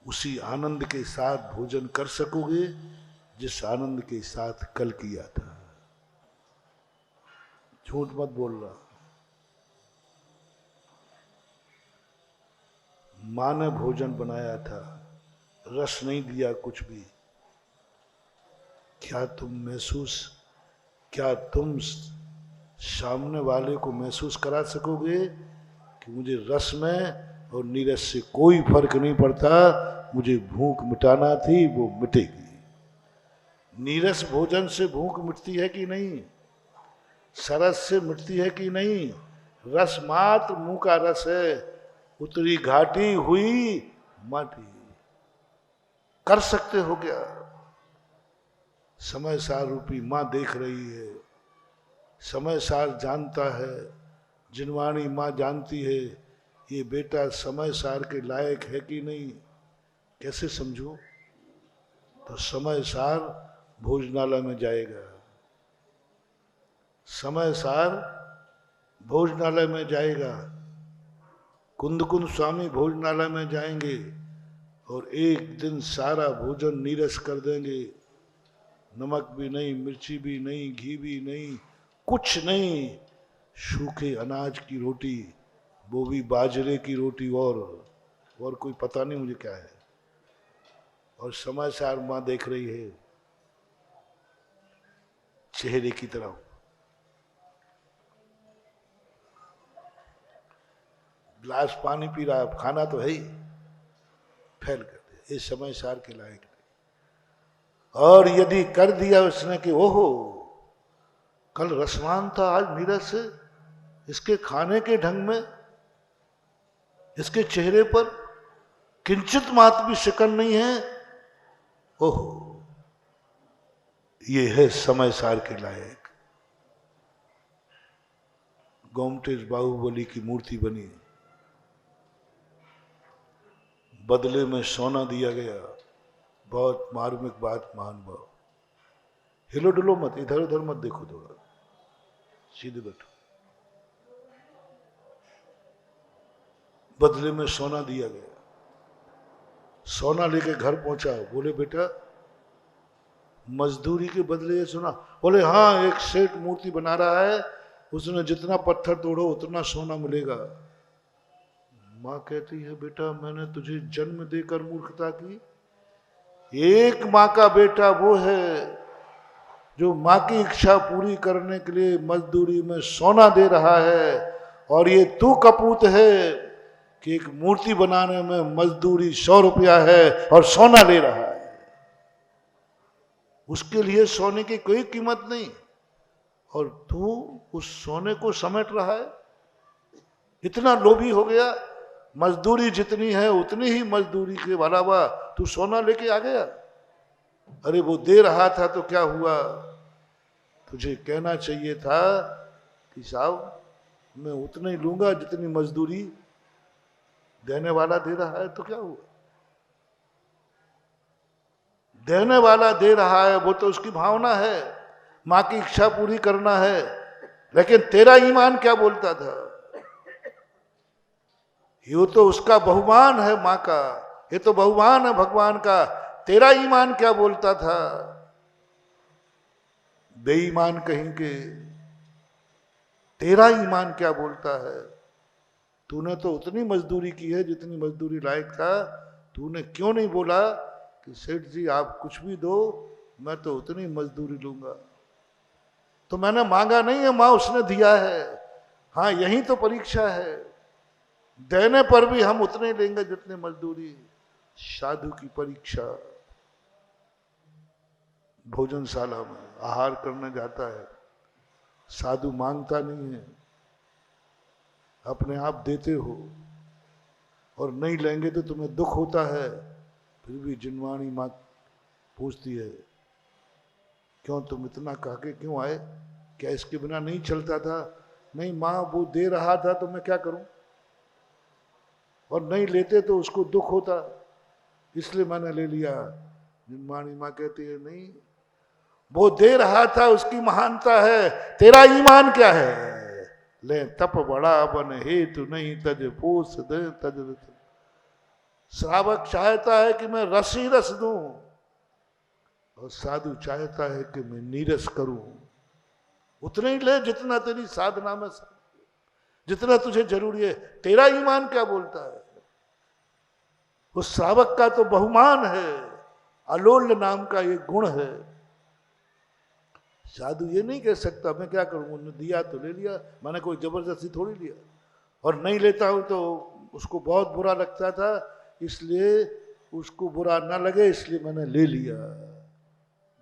उसी आनंद के साथ भोजन कर सकोगे जिस आनंद के साथ कल किया था। झूठ मत बोलना। मां ने भोजन बनाया था, रस नहीं दिया कुछ भी। क्या तुम सामने वाले को महसूस करा सकोगे कि मुझे रस में और नीरस से कोई फर्क नहीं पड़ता, मुझे भूख मिटाना थी, वो मिटेगी। नीरस भोजन से भूख मिटती है कि नहीं? सरस से मिटती है कि नहीं? रस मात्र मुंह का रस है, उतरी घाटी हुई माटी। कर सकते हो क्या? समय सार रूपी मां देख रही है, समय सार जानता है, जिनवाणी मां जानती है ये बेटा समय सार के लायक है कि नहीं। कैसे समझो? तो समय सार भोजनालय में जाएगा, समय सार भोजनालय में जाएगा, कुंद कुंद स्वामी भोजनालय में जाएंगे और एक दिन सारा भोजन नीरस कर देंगे। नमक भी नहीं, मिर्ची भी नहीं, घी भी नहीं, कुछ नहीं, सूखे अनाज की रोटी, वो भी बाजरे की रोटी, और कोई पता नहीं मुझे क्या है। और समय सार मां देख रही है चेहरे की तरफ। गिलास पानी पी रहा है, खाना तो है ही, फैल कर दे, ये समय सार के लायक नहीं। और यदि कर दिया उसने कि ओहो कल रसवान था, आज नीरस है, इसके खाने के ढंग में, इसके चेहरे पर किंचित मात्र भी शिकन नहीं है, ओहो ये है समय सार के लायक। गोमटेश बाहुबली की मूर्ति बनी, बदले में सोना दिया गया। बहुत मार्मिक बात महानुभाव। हिलो डुलो मत, इधर उधर मत देखो, थोड़ा सीधे बैठो। बदले में सोना दिया गया। सोना लेके घर पहुंचा, बोले बेटा मजदूरी के बदले ये सोना? बोले हाँ, एक सेठ मूर्ति बना रहा है, उसने जितना पत्थर तोड़ो उतना सोना मिलेगा। माँ कहती है बेटा मैंने तुझे जन्म देकर मूर्खता की। एक माँ का बेटा वो है जो माँ की इच्छा पूरी करने के लिए मजदूरी में सोना दे रहा है, और ये तू कपूत है कि एक मूर्ति बनाने में मजदूरी 100 रुपया है और सोना ले रहा है। उसके लिए सोने की कोई कीमत नहीं, और तू उस सोने को समेट रहा है। इतना लोभी हो गया, मजदूरी जितनी है उतनी ही मजदूरी के अलावा तू सोना लेके आ गया। अरे वो दे रहा था तो क्या हुआ? तुझे कहना चाहिए था कि साहब मैं उतना ही लूंगा जितनी मजदूरी देने वाला दे रहा है, तो क्या हुआ? देने वाला दे रहा है वो तो उसकी भावना है, मां की इच्छा पूरी करना है, लेकिन तेरा ईमान क्या बोलता था? ये तो उसका बहुमान है माँ का, ये तो बहुमान है भगवान का। तेरा ईमान क्या बोलता था? बेईमान कहीं के, तेरा ईमान क्या बोलता है? तूने तो उतनी मजदूरी की है जितनी मजदूरी लायक था। तूने क्यों नहीं बोला कि सेठ जी आप कुछ भी दो, मैं तो उतनी मजदूरी लूंगा? तो मैंने मांगा नहीं है मां, उसने दिया है। हाँ यही तो परीक्षा है, देने पर भी हम उतने लेंगे जितने मजदूरी। साधु की परीक्षा। भोजनशाला में आहार करने जाता है, साधु मांगता नहीं है, अपने आप देते हो, और नहीं लेंगे तो तुम्हें दुख होता है। फिर भी जिनवाणी माँ पूछती है, क्यों तुम इतना कह के क्यों आए? क्या इसके बिना नहीं चलता था? नहीं माँ, वो दे रहा था तो मैं क्या करूं, और नहीं लेते तो उसको दुख होता, इसलिए मैंने ले लिया। जिनवाणी माँ कहती है, नहीं, वो दे रहा था उसकी महानता है, तेरा ईमान क्या है? ले तप बड़ा बन हेतु नहीं तज पोस दे तज। श्रावक चाहता है कि मैं रस ही रस दूं, और साधु चाहता है कि मैं नीरस करूं। उतना ही ले जितना तेरी साधना में, जितना तुझे जरूरी है। तेरा ईमान क्या बोलता है? उस श्रावक का तो बहुमान है, अलोल नाम का ये गुण है। साधु ये नहीं कह सकता मैं क्या करूं, उन्होंने दिया तो ले लिया, मैंने कोई जबरदस्ती थोड़ी लिया। और नहीं लेता हूं तो उसको बहुत बुरा लगता था, इसलिए उसको बुरा ना लगे इसलिए मैंने ले लिया।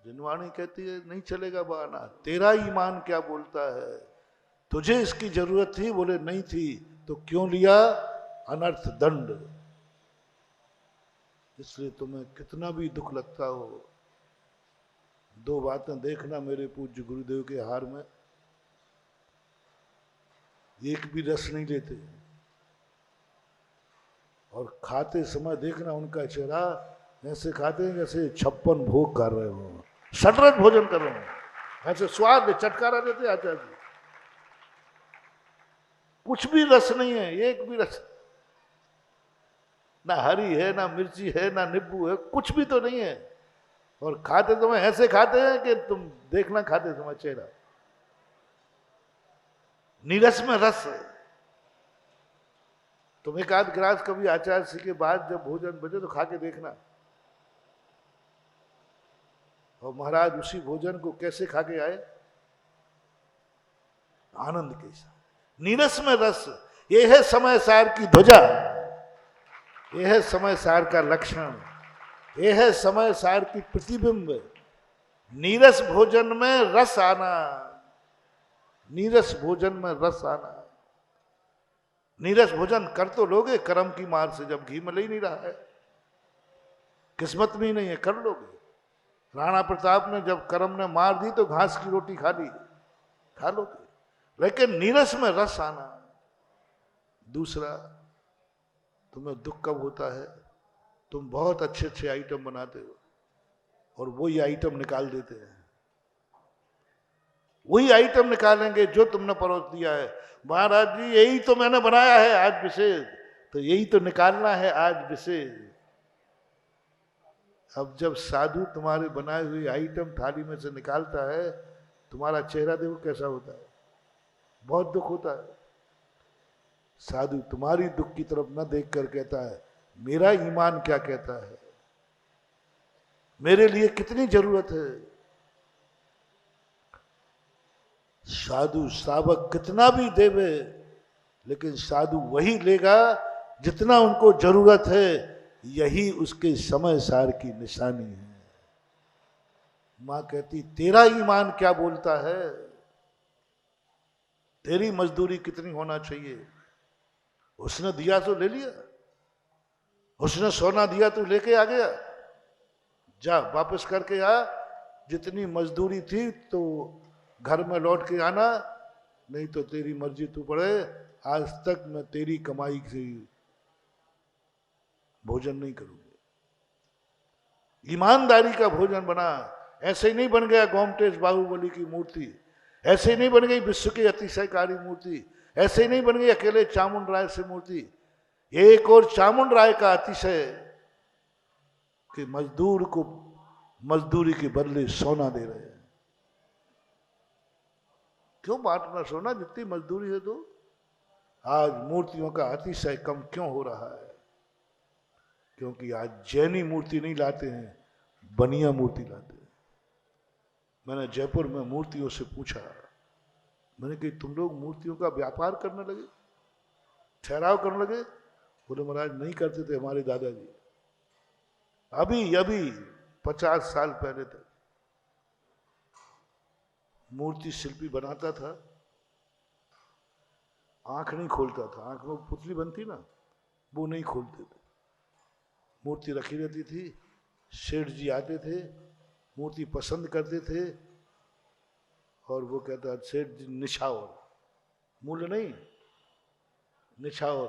जिनवाणी कहती है, नहीं चलेगा बहाना, तेरा ईमान क्या बोलता है? तुझे इसकी जरूरत थी? बोले नहीं थी, तो क्यों लिया? अनर्थ दंड। इसलिए तुम्हें कितना भी दुख लगता हो, दो बातें देखना मेरे पूज्य गुरुदेव के हार में, एक भी रस नहीं लेते, और खाते समय देखना उनका चेहरा ऐसे खाते हैं जैसे 56 भोग कर रहे हो, सटरत भोजन कर रहे हो, ऐसे स्वाद चटकारा देते आचार्य जी। कुछ भी रस नहीं है, एक भी रस, ना हरी है, ना मिर्ची है, ना नींबू है, कुछ भी तो नहीं है। और खाते समय ऐसे खाते हैं कि तुम देखना खाते समय चेहरा। नीरस में रस है। तुम एक आध गिलास कभी आचार्य जी के बाद जब भोजन बचे तो खा के देखना, और महाराज उसी भोजन को कैसे खा के आए, आनंद के साथ। नीरस में रस, ये है समय सार की ध्वजा, ये है समय सार का लक्षण, ये है समय सार की प्रतिबिंब। नीरस भोजन में रस आना, नीरस भोजन में रस आना। नीरस भोजन कर तो लोगे कर्म की मार से, जब घी मिल ही नहीं रहा है, किस्मत में ही नहीं है, कर लोगे। राणा प्रताप ने जब कर्म ने मार दी तो घास की रोटी खा ली, खा लोगे। लेकिन नीरस में रस आना। दूसरा, तुम्हें दुख कब होता है? तुम बहुत अच्छे अच्छे आइटम बनाते हो और वही आइटम निकाल देते हैं, वही आइटम निकालेंगे जो तुमने परोस दिया है। महाराज जी यही तो मैंने बनाया है आज विशेष, तो यही तो निकालना है आज विशेष। अब जब साधु तुम्हारे बनाए हुए आइटम थाली में से निकालता है, तुम्हारा चेहरा देखो कैसा होता है, बहुत दुख होता है। साधु तुम्हारी दुख की तरफ न देखकर कहता है, मेरा ईमान क्या कहता है, मेरे लिए कितनी जरूरत है। साधु श्रावक कितना भी देवे, लेकिन साधु वही लेगा जितना उनको जरूरत है। यही उसके समय सार की निशानी है। मां कहती, तेरा ईमान क्या बोलता है, तेरी मजदूरी कितनी होना चाहिए। उसने दिया तो ले लिया, उसने सोना दिया तो लेके आ गया, जा वापस करके आ। जितनी मजदूरी थी तो घर में लौट के आना, नहीं तो तेरी मर्जी तू पड़े। आज तक मैं तेरी कमाई से भोजन नहीं करूंगी। ईमानदारी का भोजन बना। ऐसे ही नहीं बन गया गोमटेश बाहुबली की मूर्ति, ऐसे ही नहीं बन गई विश्व की अतिशयकारी मूर्ति, ऐसे ही नहीं बन गई अकेले चामुंड राय से मूर्ति। एक और चामुंड राय का अतिशय कि मजदूर को मजदूरी के बदले सोना दे रहे हैं। क्यों बांटना सोना, जितनी मजदूरी है तो। आज मूर्तियों का अतिशय कम क्यों हो रहा है? क्योंकि आज जैनी मूर्ति नहीं लाते हैं, बनिया मूर्ति लाते हैं। मैंने जयपुर में मूर्तियों से पूछा, मैंने कहा तुम लोग मूर्तियों का व्यापार करने लगे, ठहराव करने लगे? बोले महाराज नहीं करते थे हमारे दादाजी, अभी 50 साल पहले तक। मूर्ति शिल्पी बनाता था, आंख नहीं खोलता था, आंख में पुतली बनती ना, वो नहीं खोलते थे। मूर्ति रखी रहती थी, सेठ जी आते थे, मूर्ति पसंद करते थे और वो कहता सेठ जी निछावर, मूल्य नहीं, निछावर।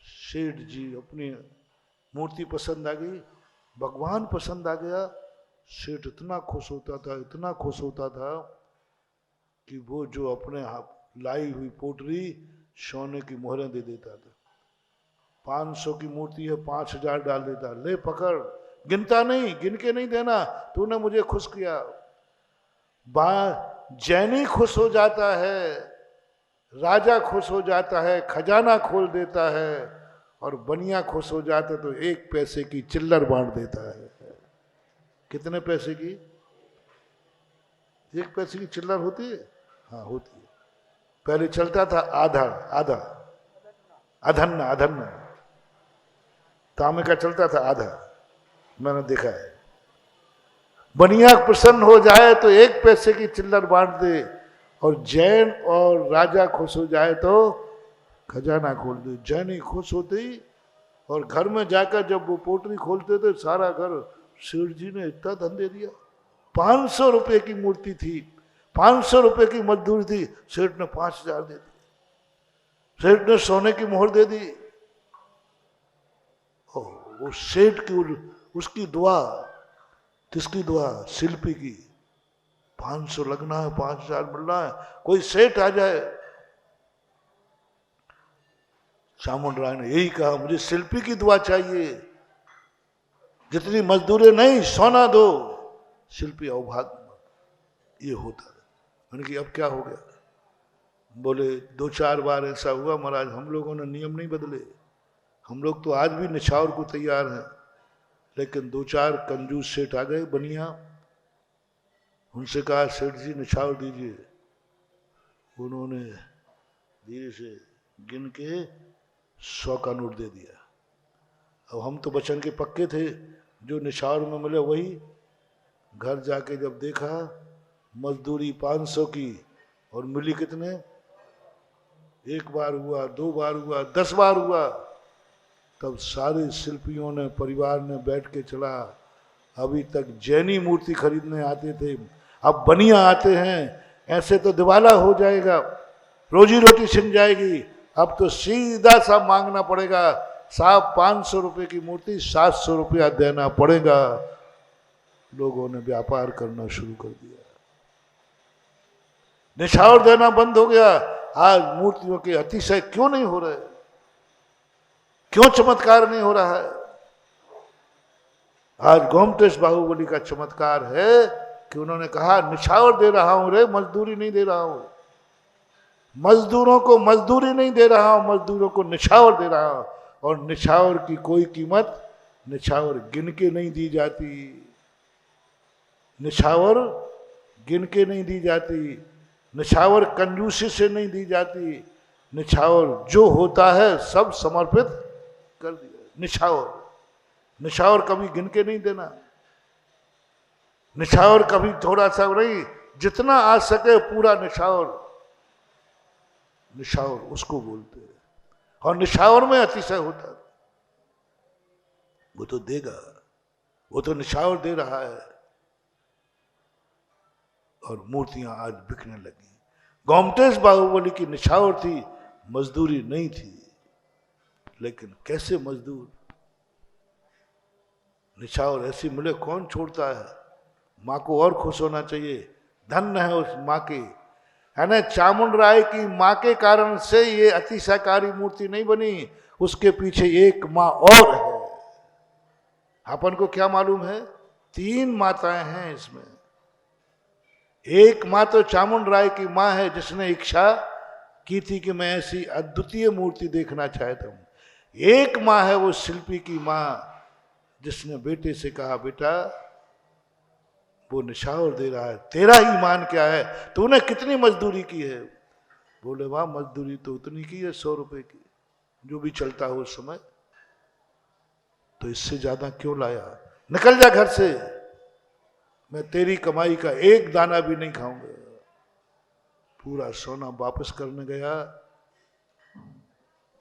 सेठ जी अपनी मूर्ति पसंद आ गई, भगवान पसंद आ गया, सेठ इतना खुश होता था, इतना खुश होता था कि वो जो अपने लाई हुई पोटरी सोने की मोहरें दे देता था। 500 की मूर्ति है, 5000 डाल देता, ले पकड़, गिनता नहीं, गिन के नहीं देना, तूने मुझे खुश किया। जैनी खुश हो जाता है, राजा खुश हो जाता है, खजाना खोल देता है, और बनिया खुश हो जाता तो 1 पैसे की चिल्लर बांट देता है। कितने पैसे की? 1 पैसे की चिल्लर होती है? हाँ होती है। पहले चलता था आधा आधा, अधन्ना तांबे का चलता था आधा, मैंने देखा है। बनिया प्रसन्न हो जाए तो 1 पैसे की चिल्लर बांट दे, और जैन और राजा खुश हो जाए तो खजाना खोल दे। जैनी खुश होते ही, और घर में जाकर जब वो पोटरी खोलते थे, सारा घर, सेठ जी ने इतना धन दे दिया। 500 रुपए की मूर्ति थी, 500 रुपए की मजदूरी थी, सेठ ने 5000 दे दी, सेठ ने सोने की मोहर दे दी। वो सेठ की उसकी दुआ, किसकी दुआ? शिल्पी की। 500 लगना है, 5000 मिलना है, कोई सेठ आ जाए। चामुंड राय ने यही कहा, मुझे शिल्पी की दुआ चाहिए, जितनी मजदूरी नहीं, सोना दो। शिल्पी अवभाग्य, ये होता है। मैंने कहा अब क्या हो गया? बोले 2-4 बार ऐसा हुआ महाराज, हम लोगों ने नियम नहीं बदले, हम लोग तो आज भी निछावर को तैयार हैं, लेकिन 2-4 कंजूस सेठ आ गए बनिया, उनसे कहा सेठ जी निछावर दीजिए। उन्होंने धीरे से गिन के 100 का नोट दे दिया। अब हम तो बचन के पक्के थे, जो निछावर में मिले वही। घर जाके जब देखा, मजदूरी 500 की और मिली कितने? 1 बार हुआ, 2 बार हुआ, 10 बार हुआ। तब सारे शिल्पियों ने, परिवार ने बैठ के चला, अभी तक जैनी मूर्ति खरीदने आते थे, अब बनिया आते हैं, ऐसे तो दिवाला हो जाएगा, रोजी रोटी छिन जाएगी। अब तो सीधा सा मांगना पड़ेगा, साहब 500 रुपए की मूर्ति 700 रुपया देना पड़ेगा। लोगों ने व्यापार करना शुरू कर दिया, निछावर देना बंद हो गया। आज मूर्तियों के अतिशय क्यों नहीं हो रहे? क्यों चमत्कार नहीं हो रहा है? आज गोमटेश बाहुबली का चमत्कार है कि उन्होंने कहा निछावर दे रहा हूं रे, मजदूरी नहीं दे रहा हूं, मजदूरों को मजदूरी नहीं दे रहा हूं, मजदूरों को निछावर दे रहा हूं। और निछावर की कोई कीमत, निछावर गिन के नहीं दी जाती, निछावर गिन के नहीं दी जाती, निछावर कंजूसी से नहीं दी जाती। निछावर जो होता है सब समर्पित कर दिया। निछावर कभी गिन के नहीं देना, निछावर कभी थोड़ा सा नहीं, जितना आ सके पूरा निछावर उसको बोलते हैं। और निछावर में अतिशय होता है, वो तो देगा, वो तो निछावर दे रहा है। और मूर्तियां आज बिकने लगी। गोमटेश बाहुबली की निछावर थी, मजदूरी नहीं थी, लेकिन कैसे मजदूर, निछावर ऐसी मिले कौन छोड़ता है? माँ को और खुश होना चाहिए, धन्य है उस माँ के, है ना। चामुंड राय की माँ के कारण से ये अतिशाकारी मूर्ति नहीं बनी, उसके पीछे एक माँ और है। अपन को क्या मालूम है? 3 माताएं हैं इसमें। एक माँ तो चामुंड राय की माँ है, जिसने इच्छा की थी कि मैं ऐसी अद्वितीय मूर्ति देखना चाहता हूं। एक माँ है वो शिल्पी की माँ, जिसने बेटे से कहा, बेटा वो निछावर दे रहा है, तेरा ईमान क्या है, तूने कितनी मजदूरी की है? बोले माँ मजदूरी तो उतनी की है 100 रुपए की, जो भी चलता हो उस समय, तो इससे ज्यादा क्यों लाया? निकल जा घर से, मैं तेरी कमाई का एक दाना भी नहीं खाऊंगा। पूरा सोना वापस करने गया।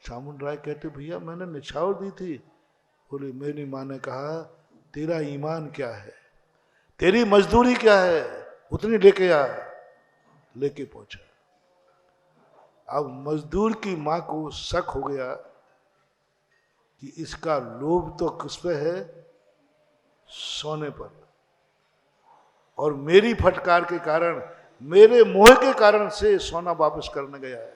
चामुंड राय कहते, भैया मैंने निछावर दी थी। बोले मेरी माँ ने कहा तेरा ईमान क्या है, तेरी मजदूरी क्या है, उतनी लेके आ। लेके पहुंचा। अब मजदूर की मां को शक हो गया कि इसका लोभ तो किस पे है? सोने पर। और मेरी फटकार के कारण, मेरे मोह के कारण से सोना वापस करने गया है,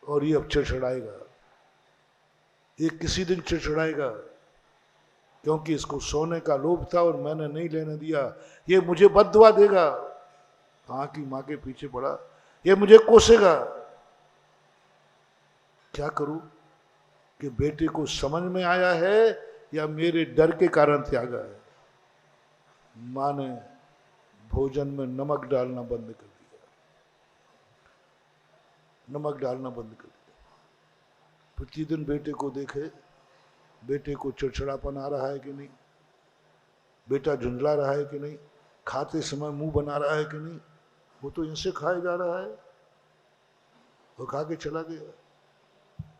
और ये अब चिड़चिड़ाएगा, ये किसी दिन चिड़चिड़ाएगा, क्योंकि इसको सोने का लोभ था और मैंने नहीं लेने दिया। ये मुझे बद्दुआ देगा, कहाँ की माँ के पीछे पड़ा, ये मुझे कोसेगा। क्या करूं कि बेटे को समझ में आया है या मेरे डर के कारण त्यागा है? माँ ने भोजन में नमक डालना बंद कर दिया, नमक डालना बंद कर दिया। प्रतिदिन बेटे को देखे, बेटे को चिड़चिड़ापन आ रहा है कि नहीं, बेटा झुंझला रहा है कि नहीं, खाते समय मुंह बना रहा है कि नहीं। वो तो इनसे खाया जा रहा है, वो खा के चला गया।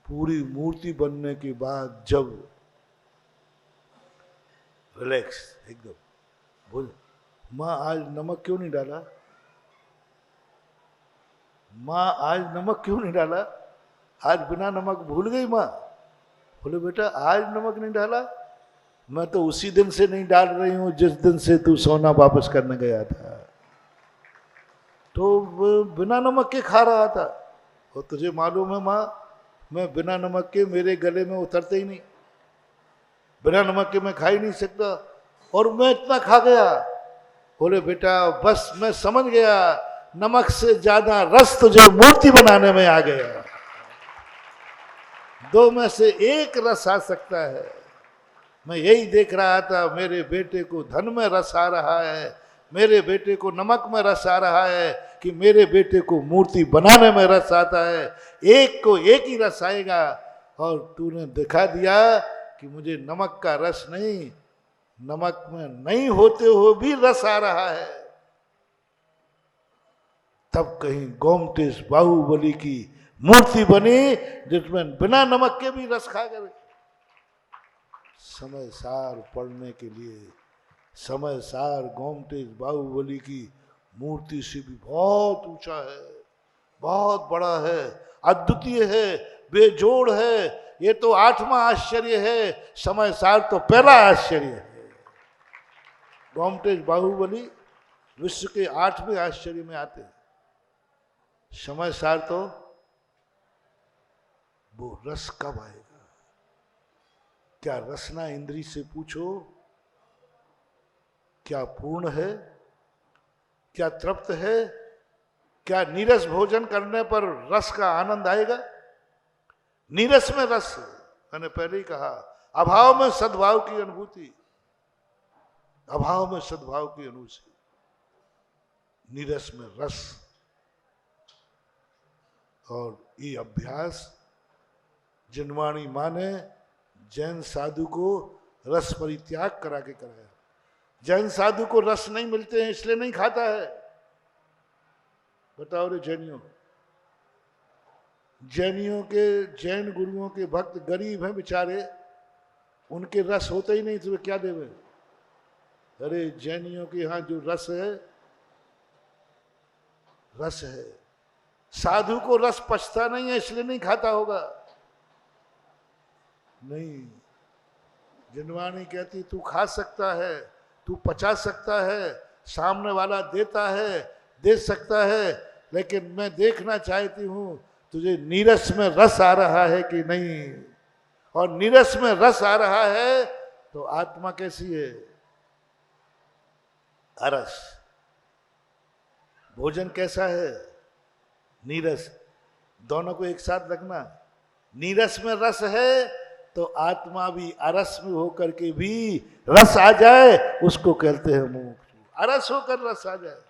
पूरी मूर्ति बनने के बाद जब रिलैक्स एकदम, बोल माँ आज नमक क्यों नहीं डाला, माँ आज नमक क्यों नहीं डाला, आज बिना नमक भूल गई माँ। बोले बेटा आज नमक नहीं डाला, मैं तो उसी दिन से नहीं डाल रही हूं जिस दिन से तू सोना वापस करने गया था, तो बिना नमक के खा रहा था। और तुझे मालूम है माँ, मैं बिना नमक के मेरे गले में उतरते ही नहीं, बिना नमक के मैं खा ही नहीं सकता, और मैं इतना खा गया। बोले बेटा बस मैं समझ गया, नमक से ज्यादा रस तुझे मूर्ति बनाने में आ गया। 2 में से एक रस आ सकता है। मैं यही देख रहा था, मेरे बेटे को धन में रस आ रहा है, मेरे बेटे को नमक में रस आ रहा है, कि मेरे बेटे को मूर्ति बनाने में रस आता है। एक को एक ही रस आएगा, और तूने दिखा दिया कि मुझे नमक का रस नहीं, नमक में नहीं होते हुए भी रस आ रहा है। तब कहीं गोमटेश बाहुबली की मूर्ति बनी, जिसमें बिना नमक के भी रस खा गए। समय सार पढ़ने के लिए, समय सार गोमटेश बाहुबली की मूर्ति से भी बहुत ऊंचा है, बहुत बड़ा है, अद्वितीय है, बेजोड़ है। ये तो 8वां आश्चर्य है, समय सार तो पहला आश्चर्य है। गोमटेश बाहुबली विश्व के 8वें आश्चर्य में आते हैं, समय सार तो वो रस कब आएगा? क्या रसना इंद्री से पूछो, क्या पूर्ण है, क्या तृप्त है, क्या नीरस भोजन करने पर रस का आनंद आएगा? नीरस में रस, मैंने पहले ही कहा, अभाव में सद्भाव की अनुभूति, अभाव में सद्भाव की अनुभूति, नीरस में रस। और ये अभ्यास जिनवाणी मां ने जैन साधु को रस परित्याग करा के कराया। जैन साधु को रस नहीं मिलते हैं इसलिए नहीं खाता है। बताओ रे जैनियों, जैनियों के, जैन गुरुओं के भक्त गरीब हैं बेचारे, उनके रस होते ही नहीं, तो क्या देवे? अरे जैनियों के यहां जो रस है, रस है। साधु को रस पचता नहीं है इसलिए नहीं खाता होगा। नहीं, जिनवाणी कहती तू खा सकता है, तू पचा सकता है, सामने वाला देता है, दे सकता है, लेकिन मैं देखना चाहती हूं तुझे नीरस में रस आ रहा है कि नहीं, और नीरस में रस आ रहा है तो आत्मा कैसी है? अरस। भोजन कैसा है? नीरस। दोनों को एक साथ रखना। नीरस में रस है तो आत्मा भी अरस में होकर के भी रस आ जाए, उसको कहते हैं मुमुक्षु। अरस होकर रस आ जाए।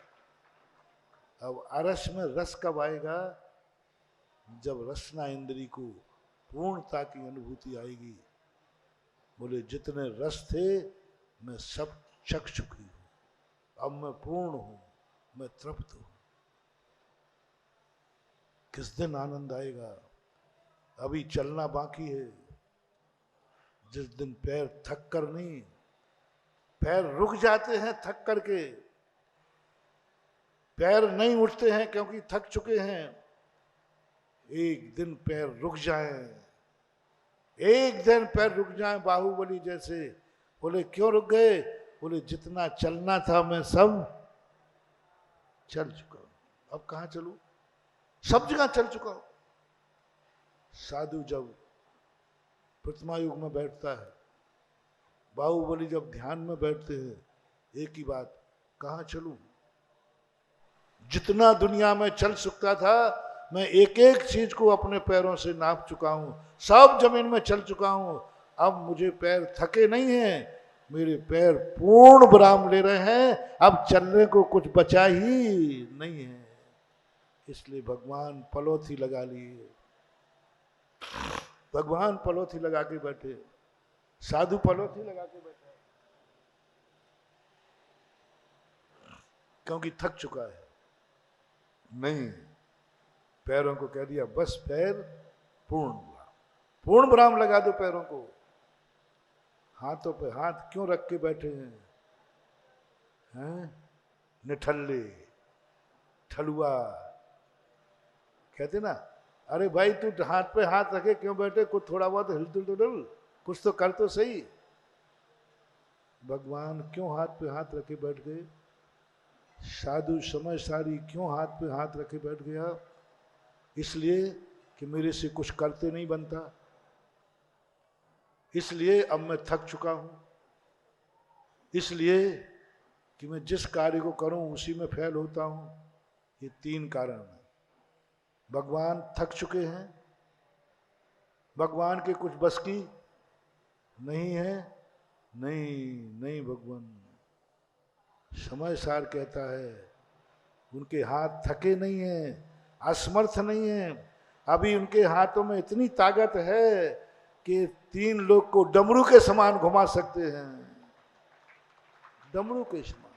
अब अरस में रस कब आएगा? जब रसना इंद्री को पूर्णता की अनुभूति आएगी। बोले जितने रस थे मैं सब चख चुकी हूं, अब मैं पूर्ण हूं, मैं तृप्त हूं। किस दिन आनंद आएगा? अभी चलना बाकी है। जिस दिन पैर थक कर नहीं, पैर रुक जाते हैं थक करके, पैर नहीं उठते हैं क्योंकि थक चुके हैं। एक दिन पैर रुक जाए, एक दिन पैर रुक जाए बाहुबली जैसे। बोले क्यों रुक गए? बोले जितना चलना था मैं सब चल चुका हूं, अब कहां चलूं? सब जगह चल चुका हूं। साधु जब प्रतिमा युग में बैठता है, बाहुबली जब ध्यान में बैठते हैं, एक ही बात, कहां चलूं? जितना दुनिया में चल सकता था मैं एक एक चीज को अपने पैरों से नाप चुका हूं, सब जमीन में चल चुका हूं। अब मुझे पैर थके नहीं हैं, मेरे पैर पूर्ण विराम ले रहे हैं, अब चलने को कुछ बचा ही नहीं है। इसलिए भगवान पलोथी लगा लिए, भगवान पलोथी लगा के बैठे, साधु पलोथी लगा के बैठे, क्योंकि थक चुका है। नहीं, पैरों को कह दिया बस पैर पूर्ण विराम लगा दो पैरों को। हाथों पे हाथ क्यों रख के बैठे हैं? निठल्ले ठलुआ कहते ना, अरे भाई तू हाथ पे हाथ रखे क्यों बैठे? कुछ थोड़ा बहुत हिलदुल कुछ तो कर तो सही। भगवान क्यों हाथ पे हाथ रखे बैठ गए? साधु समझदारी क्यों हाथ पे हाथ रखे बैठ गया? इसलिए कि मेरे से कुछ करते नहीं बनता, इसलिए अब मैं थक चुका हूं, इसलिए कि मैं जिस कार्य को करूं उसी में फेल होता हूं। ये तीन कारण हैं। भगवान थक चुके हैं, भगवान के कुछ बस की नहीं है। नहीं भगवान समय सार कहता है उनके हाथ थके नहीं हैं, असमर्थ नहीं है। अभी उनके हाथों में इतनी ताकत है कि 3 लोग को डमरू के समान घुमा सकते हैं, डमरू के समान।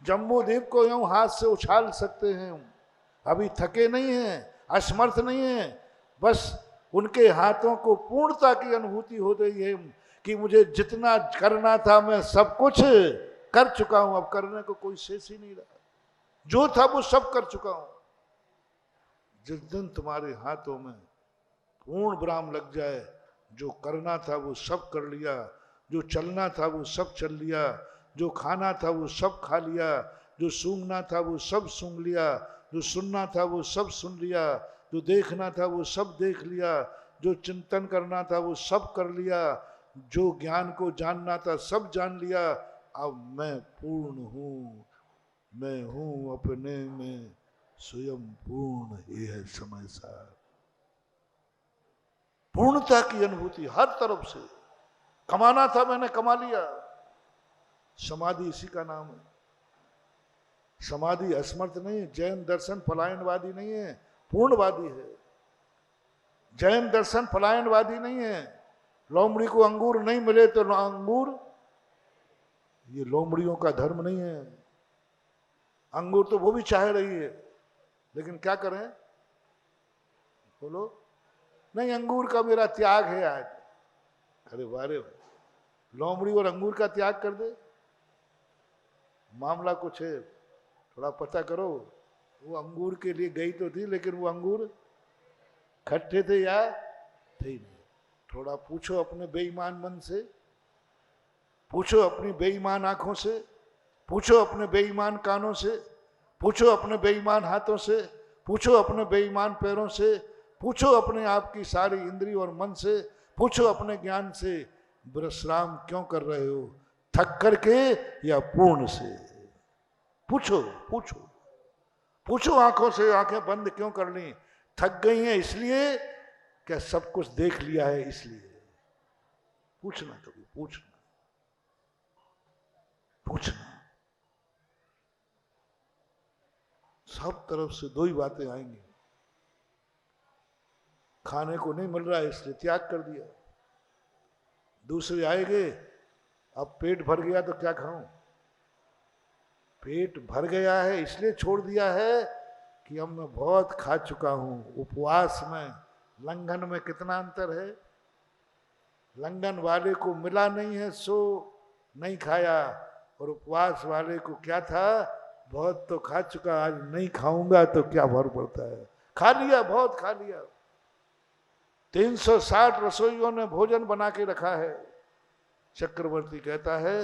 जम्बू द्वीप को यूं हाथ से उछाल सकते हैं। अभी थके नहीं हैं, असमर्थ नहीं है, बस उनके हाथों को पूर्णता की अनुभूति हो रही है कि मुझे जितना करना था मैं सब कुछ कर चुका हूं, अब करने को कोई शेष ही नहीं रहा, जो था वो सब कर चुका हूं। जिस दिन तुम्हारे हाथों में पूर्ण विराम लग जाए, जो करना था वो सब कर लिया, जो चलना था वो सब चल लिया, जो खाना था वो सब खा लिया, जो सूंघना था वो सब सूंघ लिया, जो सुनना था वो सब सुन लिया, जो देखना था वो सब देख लिया, जो चिंतन करना था वो सब कर लिया, जो ज्ञान को जानना था सब जान लिया। अब मैं पूर्ण हूं, मैं हूं अपने में स्वयं पूर्ण ही है समय सार। पूर्णता की अनुभूति हर तरफ से। कमाना था मैंने कमा लिया। समाधि इसी का नाम है। समाधि असमर्थ नहीं, जैन दर्शन पलायनवादी नहीं है, पूर्णवादी है। जैन दर्शन पलायनवादी नहीं है। लोमड़ी को अंगूर नहीं मिले तो अंगूर, ये लोमड़ियों का धर्म नहीं है। अंगूर तो वो भी चाह रही है, लेकिन क्या करें? बोलो, नहीं अंगूर का मेरा त्याग है आज। अरे वारे भाई, लोमड़ी और अंगूर का त्याग कर दे, मामला कुछ है, थोड़ा पता करो। वो अंगूर के लिए गई तो थी, लेकिन वो अंगूर खट्टे थे या थे ही नहीं। थोड़ा पूछो अपने बेईमान मन से, पूछो अपनी बेईमान आंखों से, पूछो अपने बेईमान कानों से, पूछो अपने बेईमान हाथों से, पूछो अपने बेईमान पैरों से, पूछो अपने आप की सारी इंद्रिय और मन से, पूछो अपने ज्ञान से, विश्राम क्यों कर रहे हो, थक करके या पूर्ण से? पूछो पूछो पूछो। आंखों से आंखें बंद क्यों कर ली? थक गई हैं इसलिए, क्या सब कुछ देख लिया है इसलिए? पूछना कभी, पूछना पूछना। सब तरफ से दो ही बातें आएंगी, खाने को नहीं मिल रहा है इसलिए त्याग कर दिया। दूसरे आएंगे, अब पेट भर गया तो क्या खाऊं? पेट भर गया है इसलिए छोड़ दिया है कि अब मैं बहुत खा चुका हूं। उपवास में लंघन में कितना अंतर है। लंघन वाले को मिला नहीं है सो नहीं खाया, और उपवास वाले को क्या था, बहुत तो खा चुका, आज नहीं खाऊंगा तो क्या फर्क पड़ता है। खा लिया, बहुत खा लिया। 360 रसोइयों ने भोजन बना के रखा है। चक्रवर्ती कहता है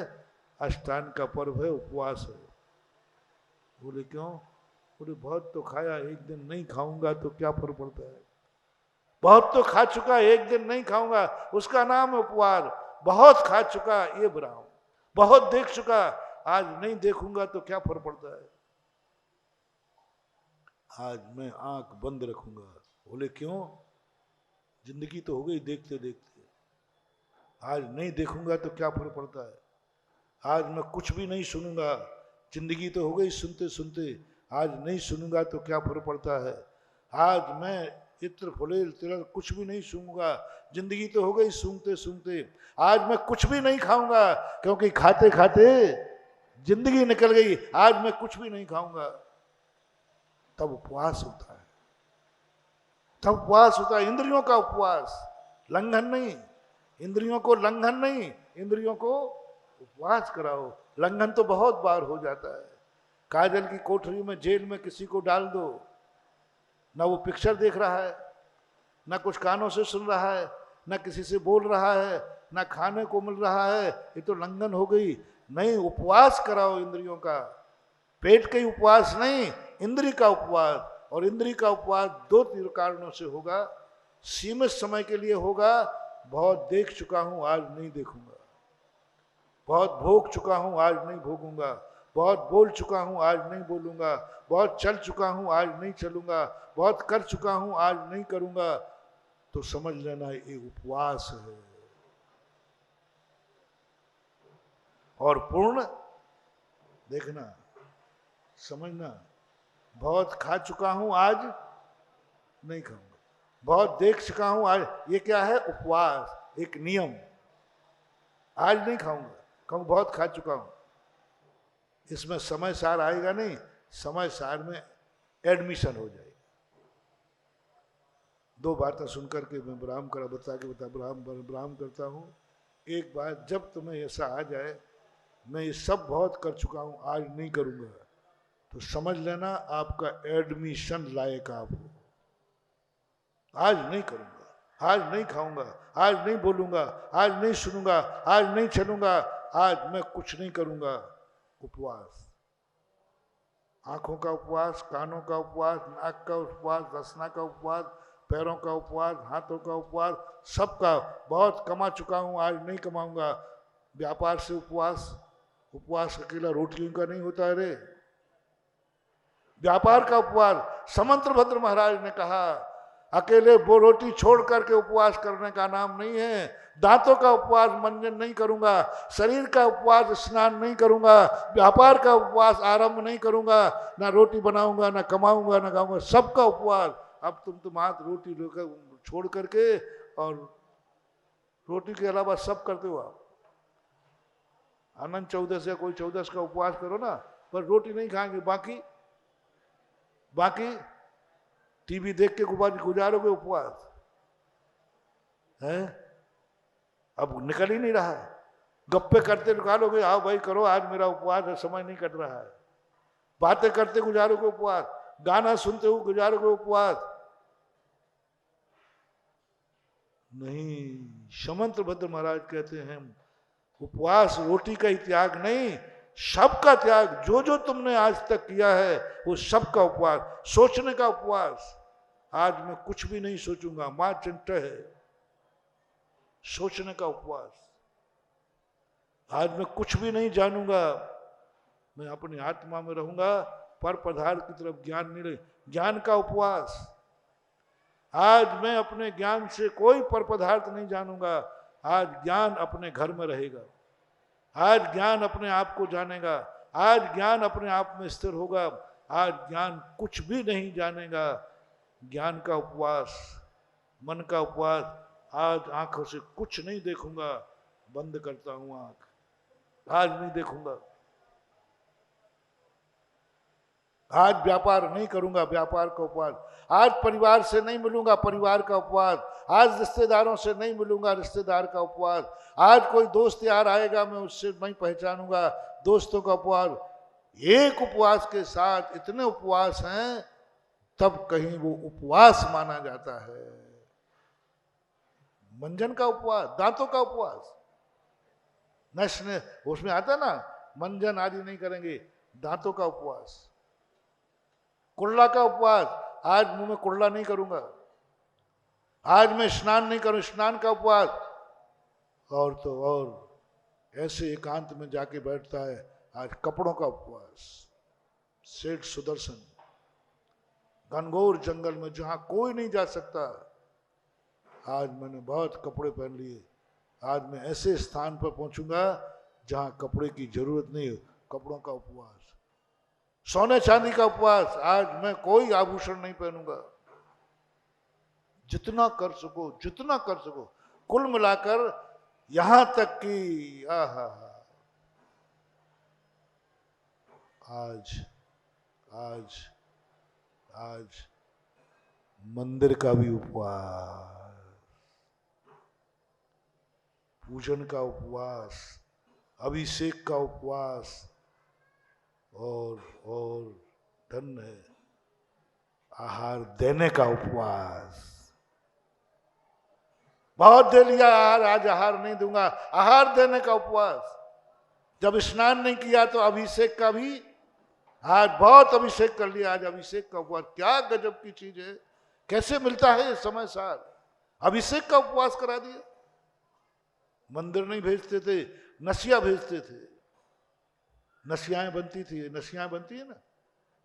अष्टांग का पर्व है, उपवास है। बोले क्यों? बोले बहुत तो खाया, एक दिन नहीं खाऊंगा तो क्या फर्क पड़ता है। बहुत तो खा चुका, एक दिन नहीं खाऊंगा, उसका नाम है उपवास। बहुत खा चुका ये ब्राह्मण, बहुत देख चुका, आज नहीं देखूंगा तो क्या फर्क पड़ता है। आज मैं आंख बंद रखूंगा। बोले क्यों? जिंदगी तो हो गई देखते देखते, आज नहीं देखूंगा तो क्या फर्क पड़ता है। आज मैं कुछ भी नहीं सुनूंगा, जिंदगी तो हो गई सुनते सुनते, आज नहीं सुनूंगा तो क्या फर्क पड़ता है। आज मैं इत्र फुलेल तिलक कुछ भी नहीं सूंघूंगा, जिंदगी तो हो गई सूंघते सूंघते। आज मैं कुछ भी नहीं खाऊंगा, क्योंकि खाते खाते जिंदगी निकल गई, आज मैं कुछ भी नहीं खाऊंगा। तब उपवास होता है, तब उपवास होता है। इंद्रियों का उपवास, लंघन नहीं। इंद्रियों को लंघन नहीं, इंद्रियों को उपवास कराओ। लंघन तो बहुत बार हो जाता है। काजल की कोठरी में, जेल में किसी को डाल दो, ना वो पिक्चर देख रहा है, ना कुछ कानों से सुन रहा है, ना किसी से बोल रहा है, ना खाने को मिल रहा है, ये तो लंघन हो गई। नहीं, उपवास कराओ इंद्रियों का। पेट का ही उपवास नहीं, इंद्रिय का उपवास। और इंद्रिय का उपवास दो तीन कारणों से होगा। सीमित समय के लिए होगा, बहुत देख चुका हूं आज नहीं देखूंगा, बहुत भोग चुका हूं आज नहीं भोगूंगा, बहुत बोल चुका हूं आज नहीं बोलूंगा, बहुत चल चुका हूं आज नहीं चलूंगा, बहुत कर चुका हूं आज नहीं करूंगा, तो समझ लेना ये उपवास है। और पूर्ण देखना, समझना, बहुत खा चुका हूं आज नहीं खाऊंगा, बहुत देख चुका हूं आज, ये क्या है? उपवास, एक नियम। आज नहीं खाऊंगा, कहूं बहुत खा चुका हूं। इसमें समय सार आएगा नहीं, समय सार में एडमिशन हो जाएगी। दो बातें सुनकर के मैं ब्राह्म करा ब्राह्म करता हूं। एक बात, जब तुम्हें ऐसा आ जाए मैं ये सब बहुत कर चुका हूं आज नहीं करूंगा, तो समझ लेना आपका एडमिशन लायक आप हो। आज नहीं करूंगा, आज नहीं खाऊंगा, आज नहीं बोलूंगा, आज नहीं सुनूंगा, आज नहीं चलूंगा, आज मैं कुछ नहीं करूंगा। उपवास, आंखों का उपवास, कानों का उपवास, नाक का उपवास, रसना का उपवास, पैरों का उपवास, हाथों का उपवास, सबका। बहुत कमा चुका हूं आज नहीं कमाऊंगा। व्यापार से उपवास, उपवास अकेला रोटियों का नहीं होता है रे, व्यापार का उपवास। समंत्रभद्र महाराज ने कहा अकेले वो रोटी छोड़ करके उपवास करने का नाम नहीं है। दांतों का उपवास मंजन नहीं करूंगा, शरीर का उपवास स्नान नहीं करूंगा, व्यापार का उपवास आरंभ नहीं करूंगा, ना रोटी बनाऊंगा, ना कमाऊंगा, ना खाऊंगा, सबका उपवास। अब तुम हाथ रोटी छोड़ करके और रोटी के अलावा सब करते हो आप। आनंद 14 या कोई 14 का उपवास करो ना, पर रोटी नहीं खाएंगे, बाकी टीवी देख के गुजारोगे उपवास है। अब निकल ही नहीं रहा, गप्पे करते निकालोगे, आओ भाई करो आज मेरा उपवास है, समय नहीं कट रहा है। बातें करते गुजारोगे उपवास, गाना सुनते हुए गुजारोगे उपवास। नहीं, समंत्रभद्र महाराज कहते हैं उपवास रोटी का ही त्याग नहीं, सबका त्याग। जो जो तुमने आज तक किया है वो सबका उपवास। सोचने का उपवास, आज मैं कुछ भी नहीं सोचूंगा, मां चिंता है, सोचने का उपवास। आज मैं कुछ भी नहीं जानूंगा, मैं अपनी आत्मा में रहूंगा, पर पदार्थ की तरफ ज्ञान नहीं रहे, ज्ञान का उपवास। आज मैं अपने ज्ञान से कोई पर पदार्थ नहीं जानूंगा, आज ज्ञान अपने घर में रहेगा, आज ज्ञान अपने आप को जानेगा, आज ज्ञान अपने आप में स्थिर होगा, आज ज्ञान कुछ भी नहीं जानेगा। ज्ञान का उपवास, मन का उपवास। आज आंखों से कुछ नहीं देखूंगा, बंद करता हूं आंख, आज नहीं देखूंगा। आज व्यापार नहीं करूंगा, व्यापार का उपवास। आज परिवार से नहीं मिलूंगा, परिवार का उपवास। आज रिश्तेदारों से नहीं मिलूंगा, रिश्तेदार का उपवास। आज कोई दोस्त यार आएगा, मैं उससे नहीं पहचानूंगा, दोस्तों का उपवास। एक उपवास के साथ इतने उपवास हैं, तब कहीं वो उपवास माना जाता है। मंजन का उपवास, दांतों का उपवास, नष्ट उसमें आता ना, मंजन आदि नहीं करेंगे, दांतों का उपवास। कुल्ला का उपवास, आज मुंह में कुल्ला नहीं करूंगा, आज मैं स्नान नहीं करूं, स्नान का उपवास। और तो और ऐसे एकांत में जाके बैठता है, आज कपड़ों का उपवास। सेठ सुदर्शन घनघोर जंगल में जहां कोई नहीं जा सकता, आज मैंने बहुत कपड़े पहन लिए, आज मैं ऐसे स्थान पर पहुंचूंगा जहां कपड़े की जरूरत नहीं हो, कपड़ों का उपवास। सोने चांदी का उपवास, आज मैं कोई आभूषण नहीं पहनूंगा। जितना कर सको, जितना कर सको, कुल मिलाकर यहां तक कि आज आज आज मंदिर का भी उपवास, पूजन का उपवास, अभिषेक का उपवास, और धन है आहार देने का उपवास। बहुत दे लिया आहार, आज आहार नहीं दूंगा, आहार देने का उपवास। जब स्नान नहीं किया तो अभिषेक का भी, आज बहुत अभिषेक कर लिया, आज अभिषेक का उपवास। क्या गजब की चीज है, कैसे मिलता है समय सार। अभिषेक का उपवास करा दिया। मंदिर नहीं भेजते थे, नसिया भेजते थे, नसियाएं बनती थी, नसियाएं बनती है ना,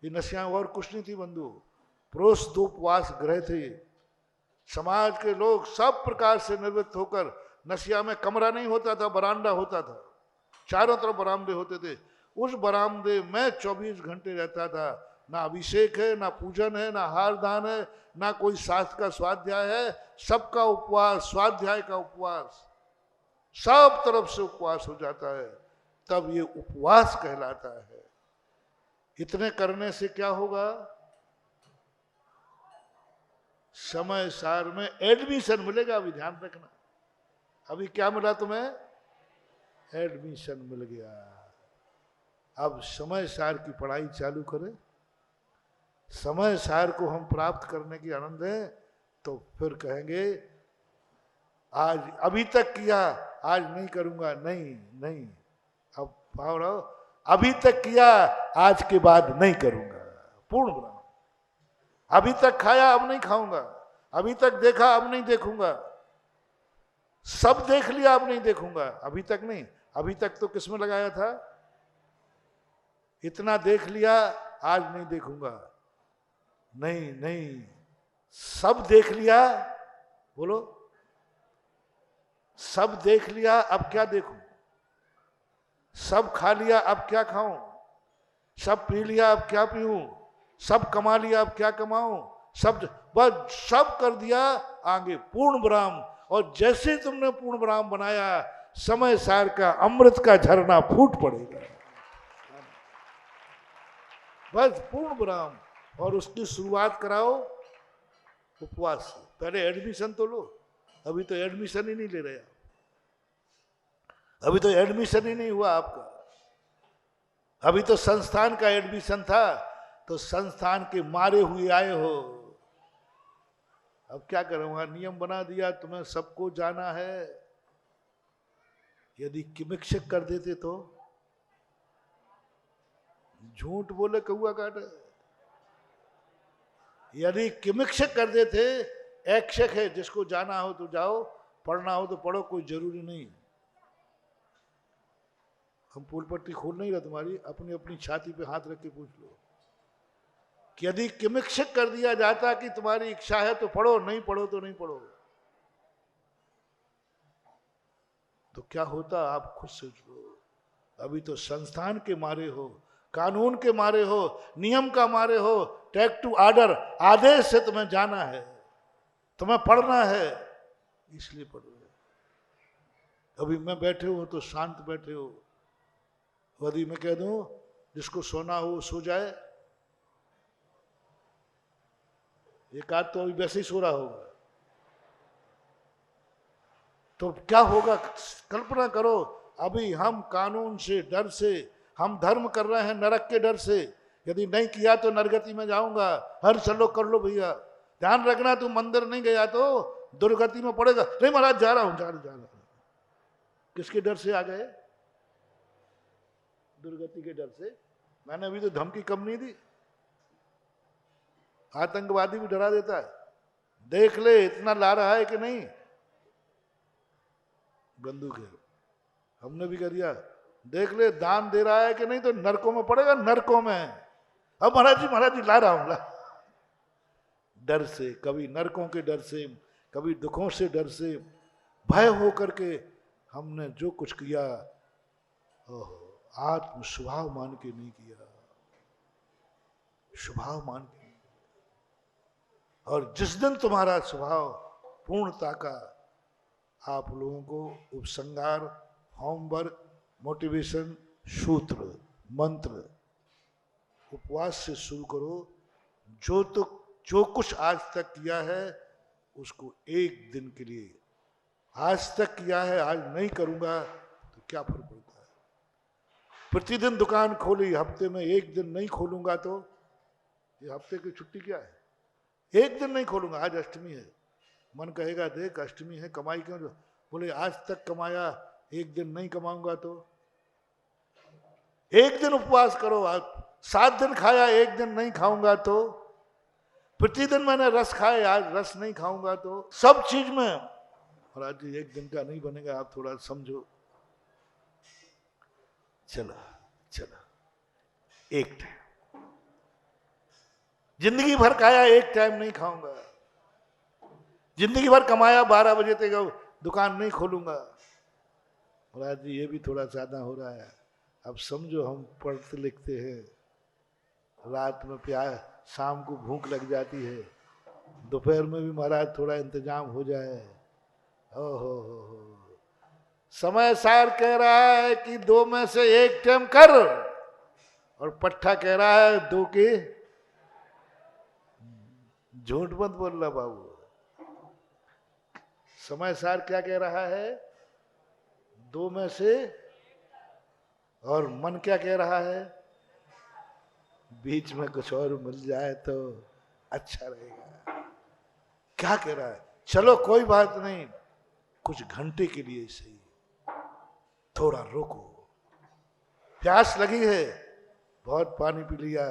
ये नसियाएं और कुछ नहीं थी बंधु, प्रोस दो उपवास ग्रह थे। समाज के लोग सब प्रकार से निवृत्त होकर, नसिया में कमरा नहीं होता था, बरामदा होता था, चारों तरफ बरामदे होते थे, उस बरामदे में 24 घंटे रहता था। ना अभिषेक है, ना पूजन है, ना हार दान है, ना कोई शास्त्र का स्वाध्याय है, सबका उपवास, स्वाध्याय का उपवास, सब तरफ से उपवास हो जाता है, तब ये उपवास कहलाता है। इतने करने से क्या होगा? समय सार में एडमिशन मिलेगा। अभी ध्यान रखना, अभी क्या मिला तुम्हें? एडमिशन मिल गया। अब समय सार की पढ़ाई चालू करें, समय सार को हम प्राप्त करने की आनंद है, तो फिर कहेंगे आज अभी तक किया, आज नहीं करूंगा, नहीं नहीं, अब भाव रहो, अभी तक किया, आज के बाद नहीं करूंगा, पूर्ण ब्रह्म। अभी तक खाया, अब नहीं खाऊंगा, अभी तक देखा, अब नहीं देखूंगा, सब देख लिया, अब नहीं देखूंगा, अभी तक नहीं। अभी तक तो किसमें लगाया था? इतना देख लिया, आज नहीं देखूंगा, नहीं नहीं, सब देख लिया, बोलो, सब देख लिया, अब क्या देखूं? सब खा लिया, अब क्या खाऊं? सब पी लिया, अब क्या पीऊं? सब कमा लिया, अब क्या कमाऊं? सब बस सब कर दिया, आगे पूर्ण ब्रह्म। और जैसे तुमने पूर्ण ब्रह्म बनाया, समय सार का अमृत का झरना फूट पड़ेगा, बस पूर्ण ब्रह्म। और उसकी शुरुआत कराओ उपवास से। पहले एडमिशन तो लो, अभी तो एडमिशन ही नहीं ले रहे, अभी तो एडमिशन ही नहीं हुआ आपका। अभी तो संस्थान का एडमिशन था, तो संस्थान के मारे हुए आए हो। अब क्या करें, वहां नियम बना दिया तुम्हें सबको जाना है। यदि किमिक्षक कर देते तो? झूठ बोले कौआ काटे। यदि किमिक्षक कर देते, ऐक्षक है, जिसको जाना हो तो जाओ, पढ़ना हो तो पढ़ो, कोई जरूरी नहीं। हम फूल पट्टी खोल नहीं रहे तुम्हारी, अपनी अपनी छाती पे हाथ रख के पूछ लो कि यदि किमिक्षक कर दिया जाता कि तुम्हारी इच्छा है तो पढ़ो, नहीं पढ़ो तो नहीं पढ़ो, तो क्या होता आप खुद सोच लो। अभी तो संस्थान के मारे हो, कानून के मारे हो, नियम का मारे हो, टेक टू ऑर्डर, आदेश से तुम्हें जाना है, तुम्हें पढ़ना है, इसलिए पढ़ रहे हो। अभी मैं बैठे हूं तो शांत बैठे हो, यदि मैं कह दूं जिसको सोना हो सो जाए, एक आध तो अभी वैसे ही सो रहा होगा, तो क्या होगा कल्पना करो। अभी हम कानून से, डर से, हम धर्म कर रहे हैं नरक के डर से, यदि नहीं किया तो नरगति में जाऊंगा, हर चलो कर लो भैया, ध्यान रखना तू मंदिर नहीं गया तो दुर्गति में पड़ेगा। नहीं महाराज जा रहा हूं, जा रहा हूं। किसके डर से आ गए? दुर्गति के डर से। मैंने अभी तो धमकी कम नहीं दी, आतंकवादी भी डरा देता है, देख ले इतना ला रहा है कि नहीं, बंदूक है, हमने भी कर दिया, देख ले दान दे रहा है कि नहीं, तो नरकों में पड़ेगा, नरकों में। अब महाराज जी ला रहा हूं, ला। डर से, कभी नरकों के डर से, कभी दुखों से डर से, भय हो करके हमने जो कुछ किया आत्म स्वभाव मान के नहीं किया, स्वभाव मान के। और जिस दिन तुम्हारा स्वभाव पूर्णता का, आप लोगों को उपसंहार, होमवर्क, मोटिवेशन, सूत्र, मंत्र, उपवास से शुरू करो। जो कुछ आज तक किया है उसको एक दिन के लिए, आज तक किया है आज नहीं करूंगा तो क्या फर्क पड़ता है। प्रतिदिन दुकान खोली, हफ्ते में एक दिन नहीं खोलूंगा तो ये हफ्ते की छुट्टी क्या है, एक दिन नहीं खोलूंगा, आज अष्टमी है, मन कहेगा देख अष्टमी है, कमाई क्यों, बोले आज तक कमाया, एक दिन नहीं कमाऊंगा तो एक दिन उपवास करो। आज 7 दिन खाया, एक दिन नहीं खाऊंगा तो, प्रतिदिन मैंने रस खाए, आज रस नहीं खाऊंगा तो, सब चीज में। और आज एक दिन का नहीं बनेगा, आप थोड़ा समझो। चलो एक टाइम, जिंदगी भर खाया, एक टाइम नहीं खाऊंगा, जिंदगी भर कमाया, 12 बजे तक दुकान नहीं खोलूंगा। और आज ये भी थोड़ा ज्यादा हो रहा है। अब समझो हम पढ़ते लिखते हैं, रात में प्यास, शाम को भूख लग जाती है, दोपहर में भी महाराज थोड़ा इंतजाम हो जाए। हो समय सार कह रहा है कि 2 में से 1 टाइम कर, और पट्टा कह रहा है 2 के। झूठ मत बोलना बाबू। समय सार क्या कह रहा है? 2 में से, और मन क्या कह रहा है? बीच में कुछ और मिल जाए तो अच्छा रहेगा। क्या कह रहा है? चलो कोई बात नहीं, कुछ घंटे के लिए सही, थोड़ा रोको, प्यास लगी है, बहुत पानी पी लिया,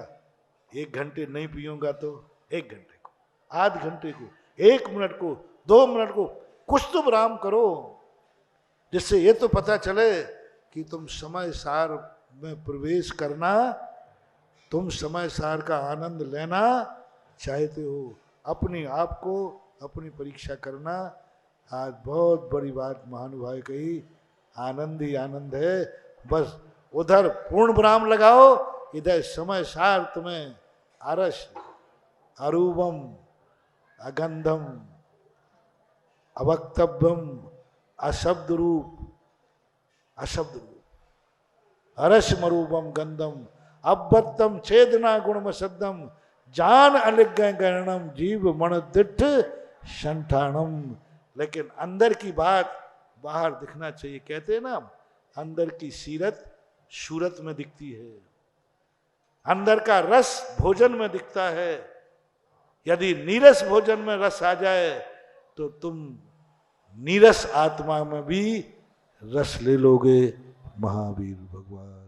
1 घंटे नहीं पीऊंगा तो 1 घंटे को, आध घंटे को, 1 मिनट को, 2 मिनट को, कुछ तो विराम करो, जिससे ये तो पता चले कि तुम समय सार में प्रवेश करना, तुम समय सार का आनंद लेना चाहते हो, अपने आप को अपनी परीक्षा करना। आज बहुत बड़ी बात महानुभाव कही, आनंद ही आनंद है। बस उधर पूर्ण विराम लगाओ, इधर समय सार तुम्हें आरस, अरूपम, अगंधम, अवक्तव्यम, अशब्द रूप, अरस मरूपम गंधम, अब्बत्तम छेदना गुणम सद्दम, जान अलिग गणम, जीव मन दिठ संठानम। लेकिन अंदर की बात बाहर दिखना चाहिए। कहते हैं ना, अंदर की सीरत सूरत में दिखती है, अंदर का रस भोजन में दिखता है। यदि नीरस भोजन में रस आ जाए तो तुम नीरस आत्मा में भी रस ले लोगे। महावीर भगवान।